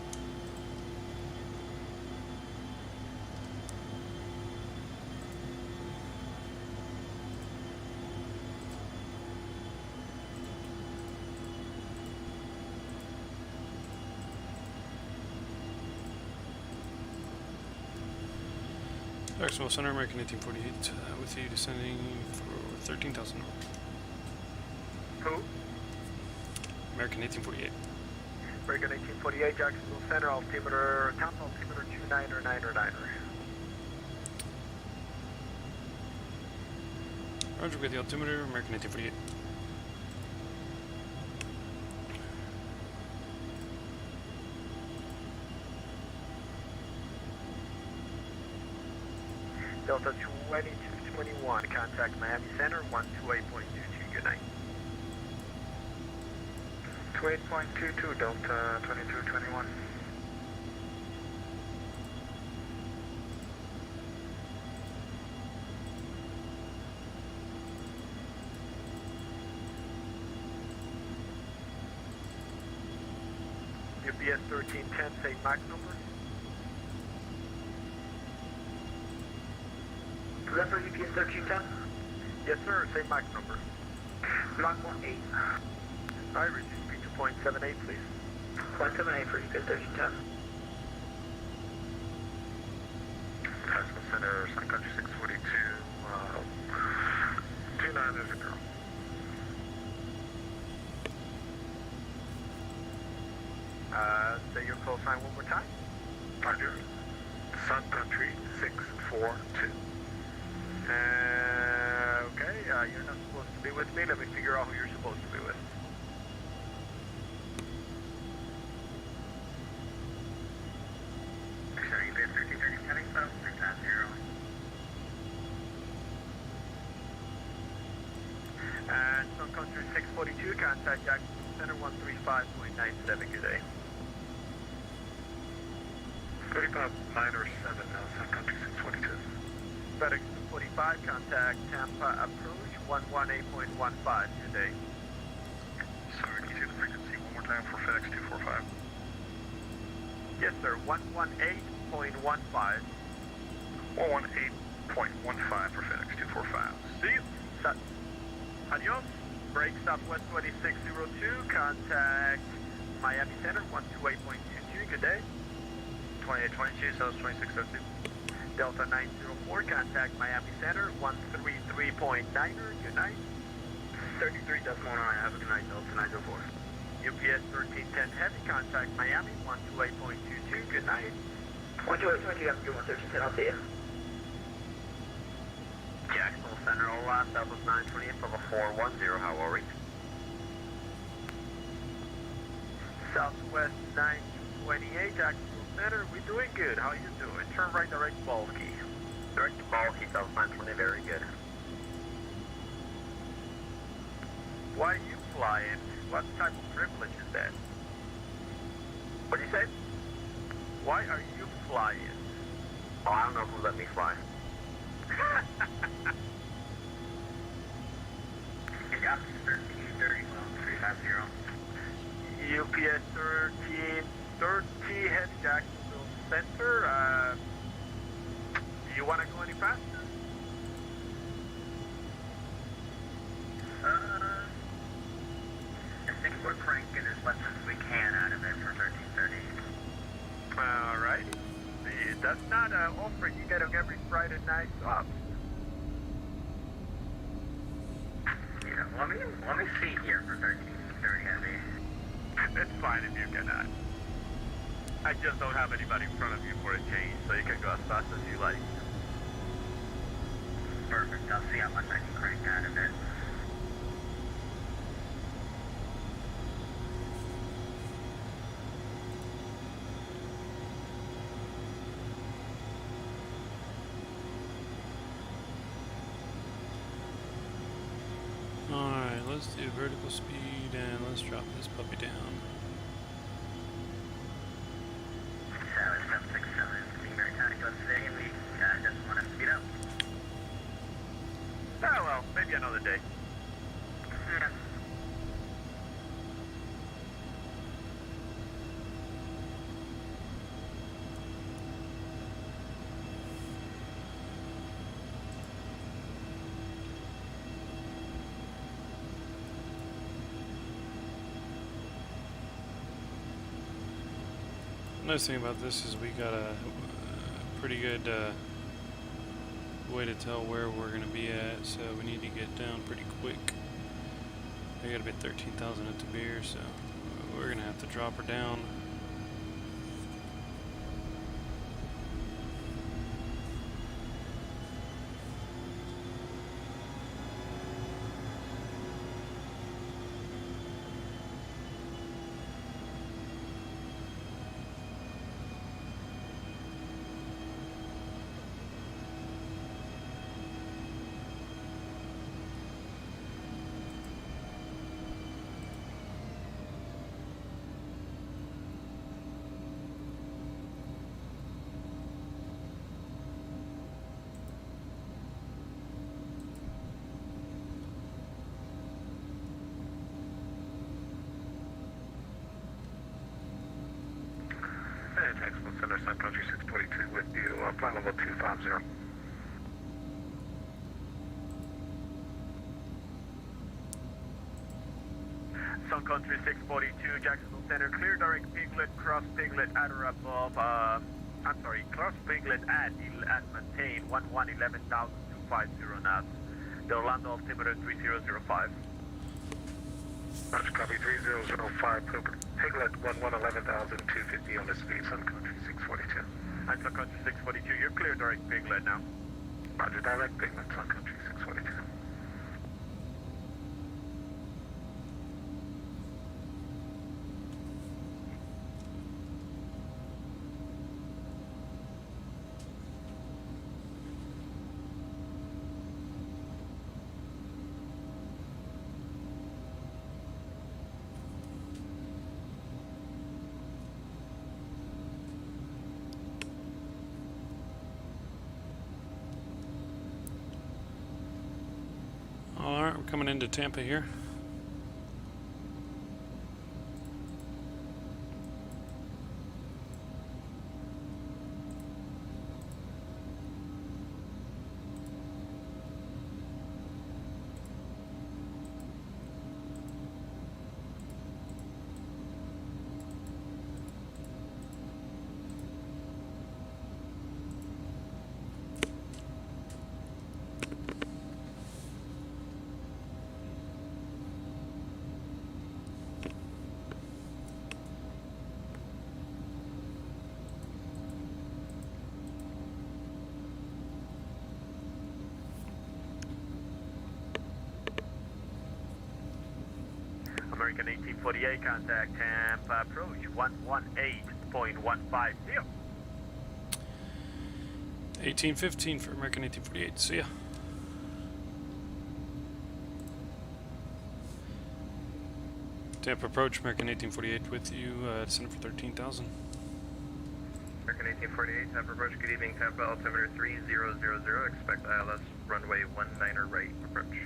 Jacksonville Center, American 1848, with you descending for 13,000 north. Who? American 1848. American 1848, Jacksonville Center, altimeter, count altimeter 29er. Roger, we got the altimeter, American 1848. Delta 2221, contact Miami Center, 128.22, good night. 28.22, Delta 2221. UPS 1310, say Mach number. Is that for UPS 1310? Yes, sir, say Mach number. Mach 1.8. All right, reduce speed to 0.78, please. 0.78 for UPS 1310. Pascal Center, Sun Country 642, 2900. Say your call sign one more time. Roger. Sun Country 642. Okay, you're not supposed to be with me. Let me figure out who you're supposed to be with. Sorry, UPS 1330 heading south, 390. And Sun Country 642, contact Jacksonville Center 135.97, good day. 35.907 now, Sun Country 642. FedEx 245, contact Tampa approach 118.15, good day. Sorry, can you say the frequency one more time for FedEx 245? Yes, sir, 118.15. 118.15 for FedEx 245. See you. Adios. Break Southwest 2602, contact Miami Center 128.22, good day. 2822, South 2602. Delta 904, contact Miami Center 133.9er, good night. 33.9, have a good night, Delta 904. UPS 1310 Heavy, contact Miami 128.22, good night. 12822, have a good one, 1310, I'll see you. Jacksonville Center, Ola, Southwest 928, level 410, how are we? Southwest 928, Jacksonville Center, we doing good. How you doing? Turn right, direct bulky. Direct to bulky, Southwest 920, very good. Why are you flying? What type of privilege is that? What do you say? Why are you flying? Oh, I don't know who let me fly. You got 1330, 350. UPS 1330, head Jacksonville Center. Do you want to go any faster? I think we're cranking as much as we can out of it for 1330. Alright. That's not an offer you get on every Friday night off. Yeah, let me see here for 1330 heavy. It's fine if you cannot. I just don't have anybody in front of you for a change, so you can go as fast as you like. Perfect, I'll see how much I can crank out of it. Alright, let's do vertical speed and let's drop this puppy down. 767 is the American to us today, and we just want to speed up. Oh well, maybe another day. Yeah. Nice thing about this is we got a pretty good way to tell where we're going to be at, so we need to get down pretty quick. We gotta be 13,000 at the beer, so we're gonna have to drop her down. Excellent Center, Sun Country 642 with you, flight level 250. Sun Country 642, Jacksonville Center, clear direct Piglet, cross Piglet at or above, cross Piglet at maintain 11,250 knots. The Orlando altimeter 3005. That's copy 3005, Piglet 11,250 on the speed, Sun Country 642. And Sun Country 642, you're clear direct Piglet now. Roger, direct Piglet, Sun Country 642. Alright, we're coming into Tampa here. American 1848, contact Tampa approach 118.150. 1815 for American 1848. See ya. Tampa approach, American 1848 with you, descending for 13,000. American 1848, Tampa approach, good evening, Tampa, altimeter 3000, expect ILS runway 19er right approach.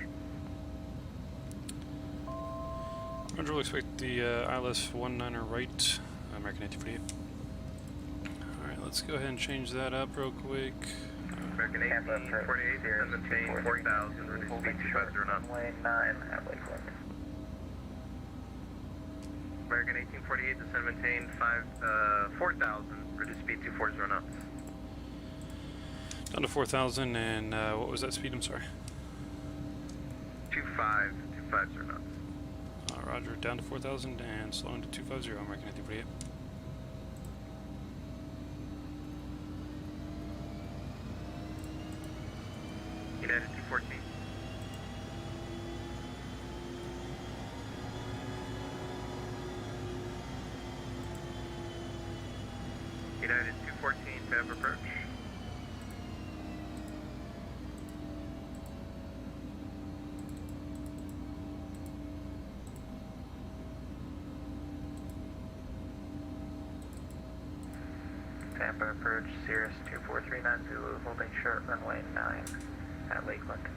Roger, we'll expect the ILS 19er right, American 1848. Alright, let's go ahead and change that up real quick. American 1848, send the chain 4,000, reduce speed 250 knots. Runway 9 at Lakeland. American 1848, descend maintain 4,000, reduce speed 240 knots. Down to 4,000 and what was that speed? I'm sorry. 250 knots. Roger, down to 4,000 and slowing to 250, American 1848. United 214. United 214, Tampa approach. Tampa approach, Cirrus 2439 Zulu, holding short runway 9 at Lakeland.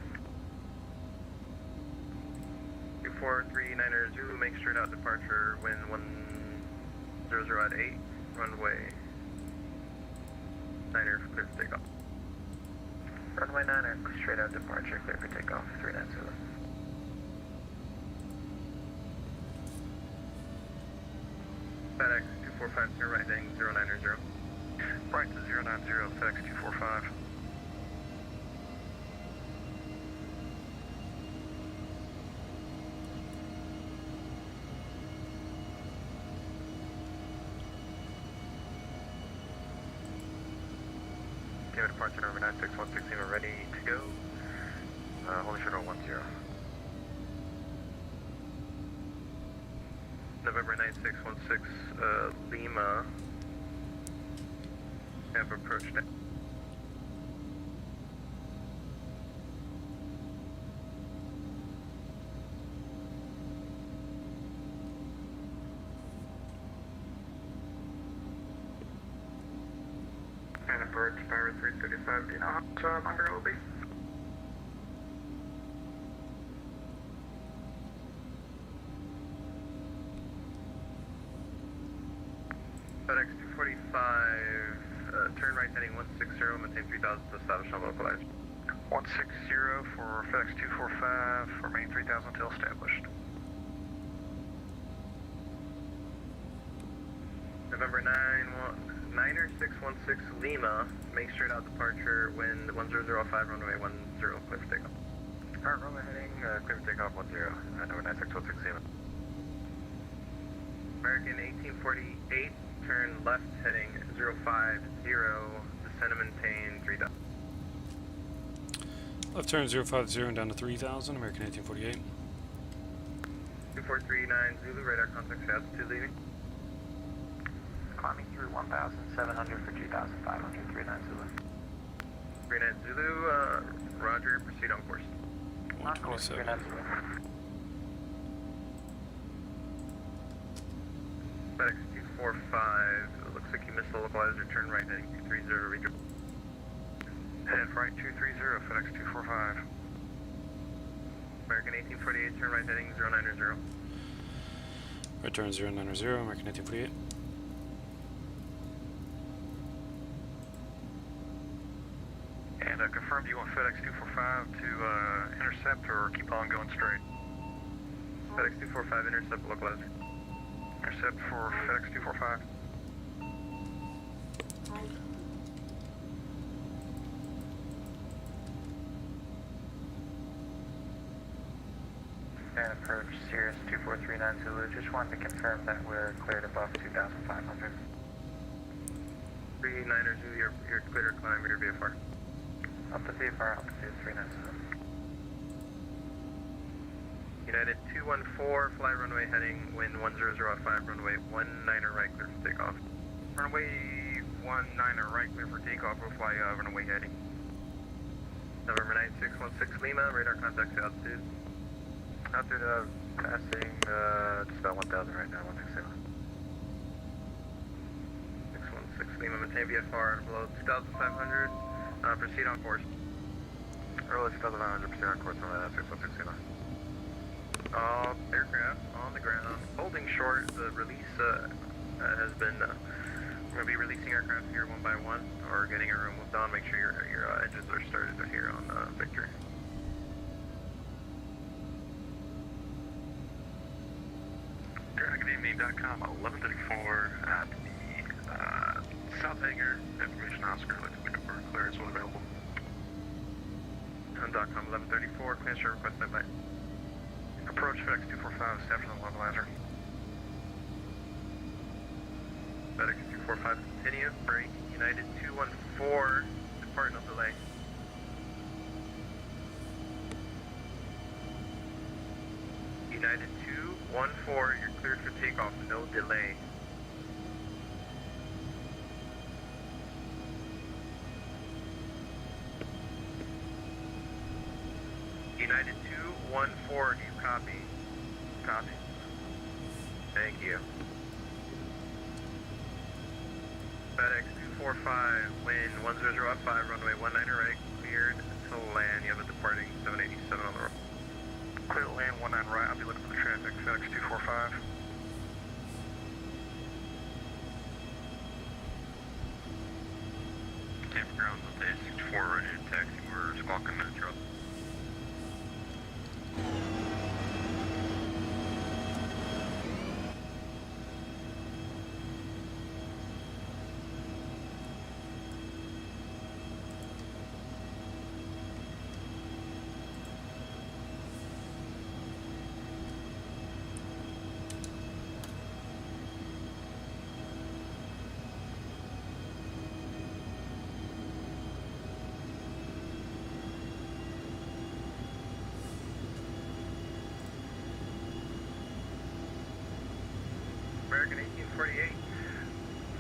2439er Zulu, make straight out departure, wind 100 at 8, runway 9er, clear for takeoff. Runway 9er, straight out departure, clear for takeoff, 39 Zulu. FedEx 2450, right heading 090. Right to 090, FedEx 245. Lima departure number 9616 Lima ready to go. Holy short 10. November 9616 Lima. Have approached it. And approach Tower 335, do you know how much longer it will be? FedEx 245, turn right heading 160, maintain 3000 to establish on localized. 160 for FedEx 245, remain 3000 until established. November 9er 616 Lima, make straight out departure, wind 1005, runway 10, clear for takeoff. Alright, runway heading, clear for takeoff 10, number 96116 Lima. American 1848, turn left heading 050, descend and maintain 3000. Left turn 050 and down to 3000, American 1848. 2439 Zulu, radar contact for altitude leaving. Climbing through 1,700 for 2,500, 39 Zulu. 39 Zulu, roger, proceed on course. 127. 39 Zulu. FedEx 245, looks like you missed the localizer, turn right heading 230, reach. Head right 230, FedEx 245. American 1848, turn right heading 090. Right turn 090, American 1848. And confirm, do you want FedEx 245 to intercept or keep on going straight? FedEx 245, intercept localizer. Intercept for FedEx 245. And approach Sirius 2439 Zulu. Just wanted to confirm that we're cleared above 2,500. 39er Zulu, you're clear to climb your VFR. Up to VFR, altitude 39 Zulu. United 214, fly runway heading, wind 1005, runway 19er right, clear for takeoff. Runway 19er right, clear for takeoff. We'll fly runway heading. November 9616 Lima, radar contact to altitude. Altitude passing just about 1,000 right now, 160. 616 Lima, maintain VFR below 2,500. Proceed on course. Early 2,500, proceed on course on 616 Lima. All aircraft on the ground, holding short. The release has been. We're going to be releasing aircraft here one by one, or getting everyone moved on. Make sure your engines are started here on Victory. Good evening, .com 1134 at the South Hangar. Information Oscar, looking for clearance when available. On .com 1134, clearance request by. Approach FedEx 245, staff from the localizer. FedEx 245, continue, break, United 214, depart, no delay. United 214, you're cleared for takeoff, no delay. United 214, do you copy? Copy. Thank you. FedEx 245, wind 1005, runway 19 right, cleared to land. You have a departing 787 on the road. Clear to land 19 right, I'll be looking for the traffic, FedEx 245. Campground update 64, ready to taxi, we're squawking Metro.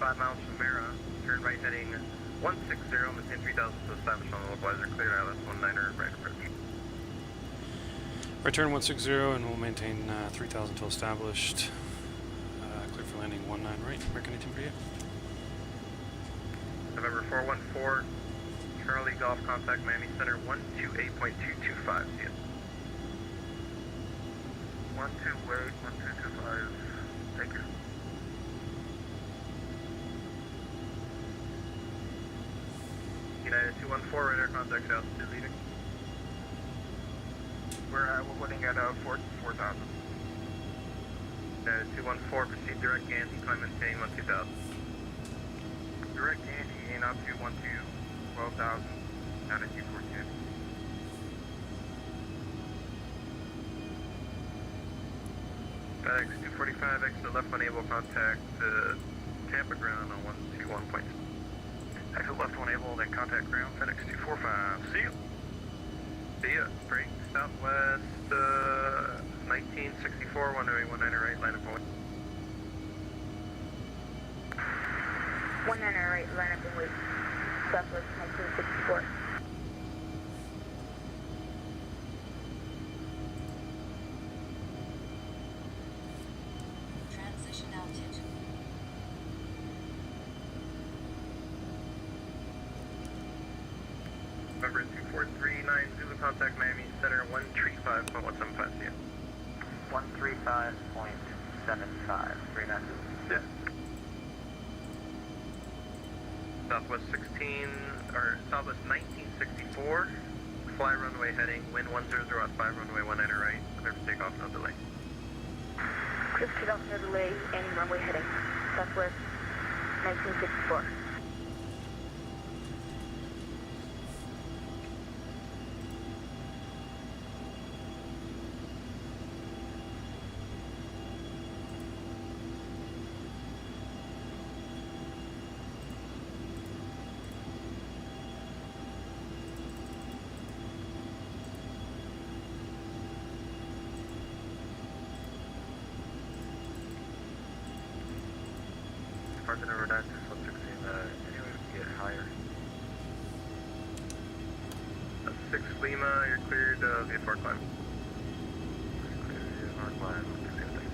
5 miles from Mara. Turn right heading 160, maintain 3000 to establish on the localizer. Cleared ILS 19er, right approach. Right turn 160 and we'll maintain 3000 till established. Clear for landing 19 right, American 1848. November 414, Charlie Golf contact Miami Center 128.225. See you. 128.1225. Thank you. United 214, radar contact altitude leading. We're waiting at 4,000. United 214, proceed direct Andy, climb maintain 12,000. Direct Andy, and up to 12,000, down at U410. FedEx 245, exit left unable, contact Tampa ground on 121. Exit left one able, then contact ground, FedEx 245. See you. See ya. Break southwest 1964, 1919 right, line of point. 19 right, line up and wait. Southwest 1964. Transition altitude. Number 2439, Zulu contact Miami Center 135.175. See ya. 135.75. 39. Yeah. Southwest 16, or Southwest 1964, fly runway heading, wind 100 at 5, runway 19 right, clear for takeoff, no delay. Clear for takeoff, no delay, any runway heading. Southwest 1964. Departure number 96116, anyway we can get higher. 6 Lima, you're cleared VFR climb. Clear VFR climb, same thing.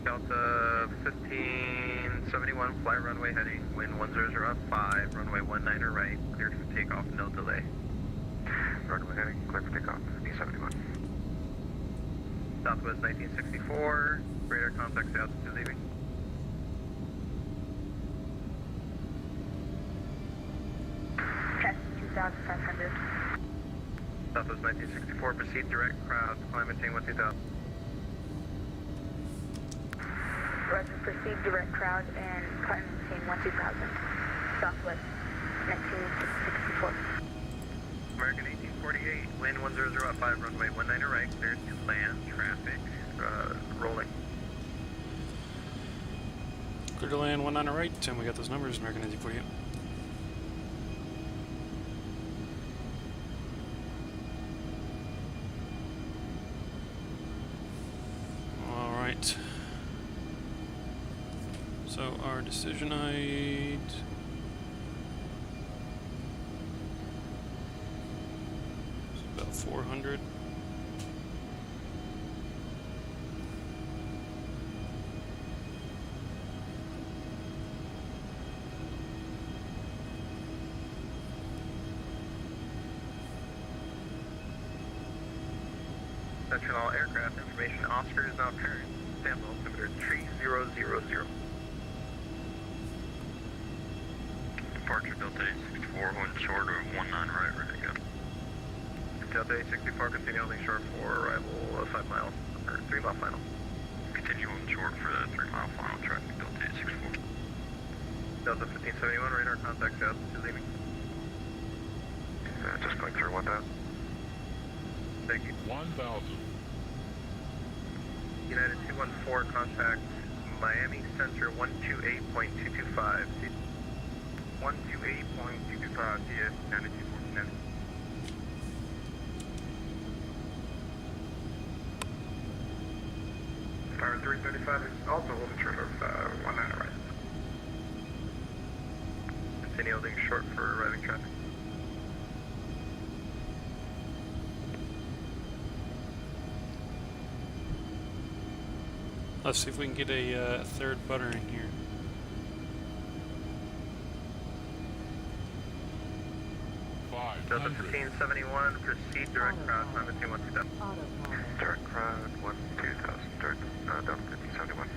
Delta 1571, fly runway heading, wind 100 at 5, runway 19 right, cleared for takeoff, no delay. Runway heading, clear for takeoff, D71. Southwest 1964, radar contact altitude leaving. Test 2,500. Southwest 1964, proceed direct, crowd, climb maintain 2000. Roger, proceed direct crowd and climb maintain 2000. Southwest 1964. American 1848, wind 100 at 5, runway 19 right, cleared to land, traffic, rolling. Clear to land 19 right, and we got those numbers, American 1848. Alright. So our decision height is about 400. Attention all aircraft, information Oscar is now apparent. Stand altimeter 3000. Departure Delta 864, wind short of 19 right, ready to go. Delta 864, continue holding short for arrival 5 miles, or 3 mile final. Continue holding short for the 3 mile final, traffic Delta 864. Delta 1571, radar contact altitude leaving. Just going through 1,000. Thank you. 1,000. United 214, contact Miami, center 128.225. 128.225 CS 9249. Tower 335 is also holding short of 19 right. Continue holding short for arriving traffic. Let's see if we can get a third butter in here. Delta 1571, proceed direct crowd, Palmetto 2000. Autopilot. Direct crowd 2000, direct Delta 1571.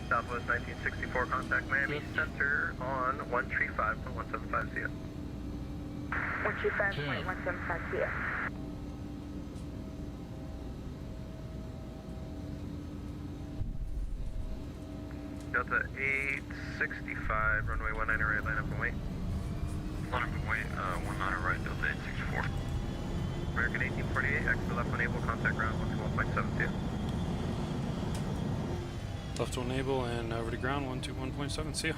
Southwest 1964, contact Miami Center on 135.175 CS. 125.175 CS. Delta 865, runway 19 right, line up and wait. Line up and wait, 19 right, Delta 864. American 1848, exit left enable, contact ground 121.72. Left to enable and over to ground 121.7. See ya.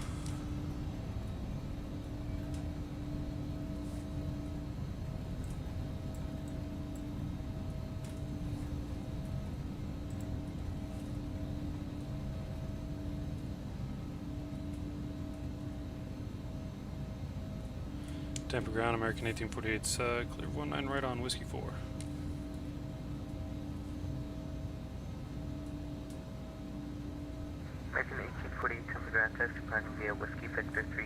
Tampa ground, American 1848's clear 19 right on Whiskey 4. American 1848, Tampa ground, test declining via Whiskey Victor 3.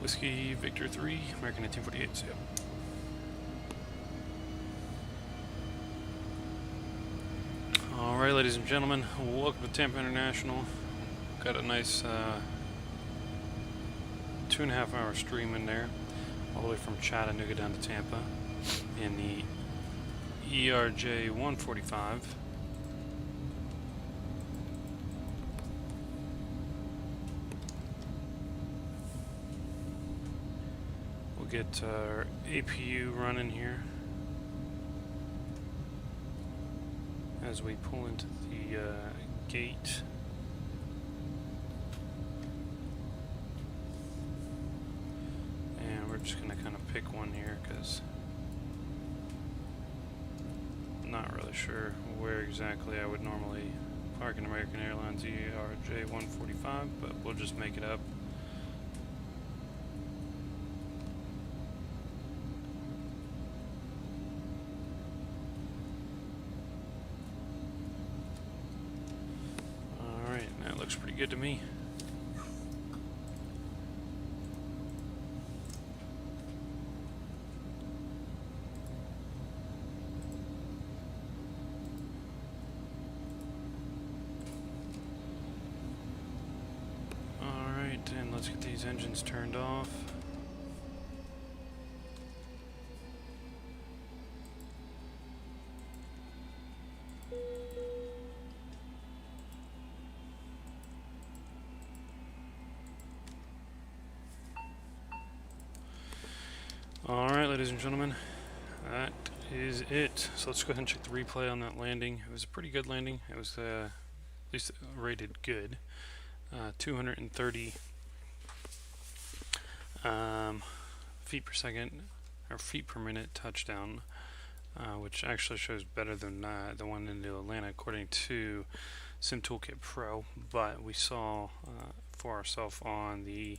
Whiskey Victor 3, American 1848, see ya. Alright, ladies and gentlemen, welcome to Tampa International. Got a nice 2.5 hour stream in there, all the way from Chattanooga down to Tampa in the ERJ-145. We'll get our APU running here as we pull into the gate. And we're just going to kind of pick one here because I'm not really sure where exactly I would normally park an American Airlines ERJ-145, but we'll just make it up. Looks pretty good to me. Alright, and let's get these engines turned off. Alright, ladies and gentlemen, that is it. So let's go ahead and check the replay on that landing. It was a pretty good landing. It was at least rated good. 230 feet per second, or feet per minute touchdown, which actually shows better than the one into Atlanta according to SimToolkit Pro, but we saw for ourselves on the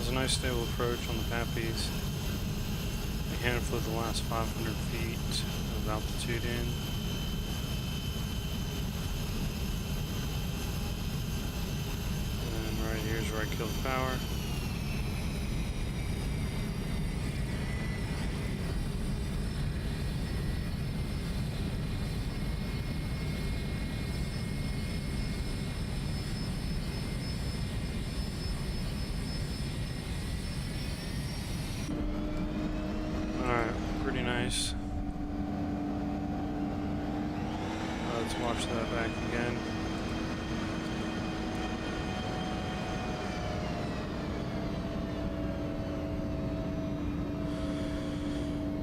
was a nice stable approach on the Pappies. We hand flew the last 500 feet of altitude in. And right here's where I killed power. Nice. Let's watch that back again.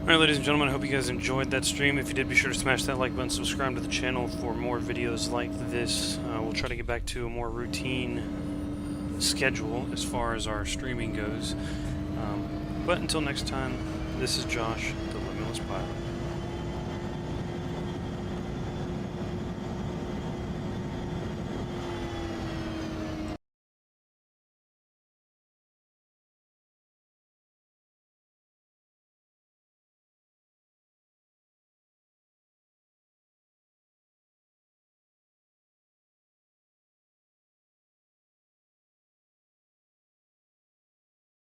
Alright, ladies and gentlemen, I hope you guys enjoyed that stream. If you did, be sure to smash that like button, subscribe to the channel for more videos like this. We'll try to get back to a more routine schedule as far as our streaming goes. But until next time, this is Josh, the Limitless Pilot.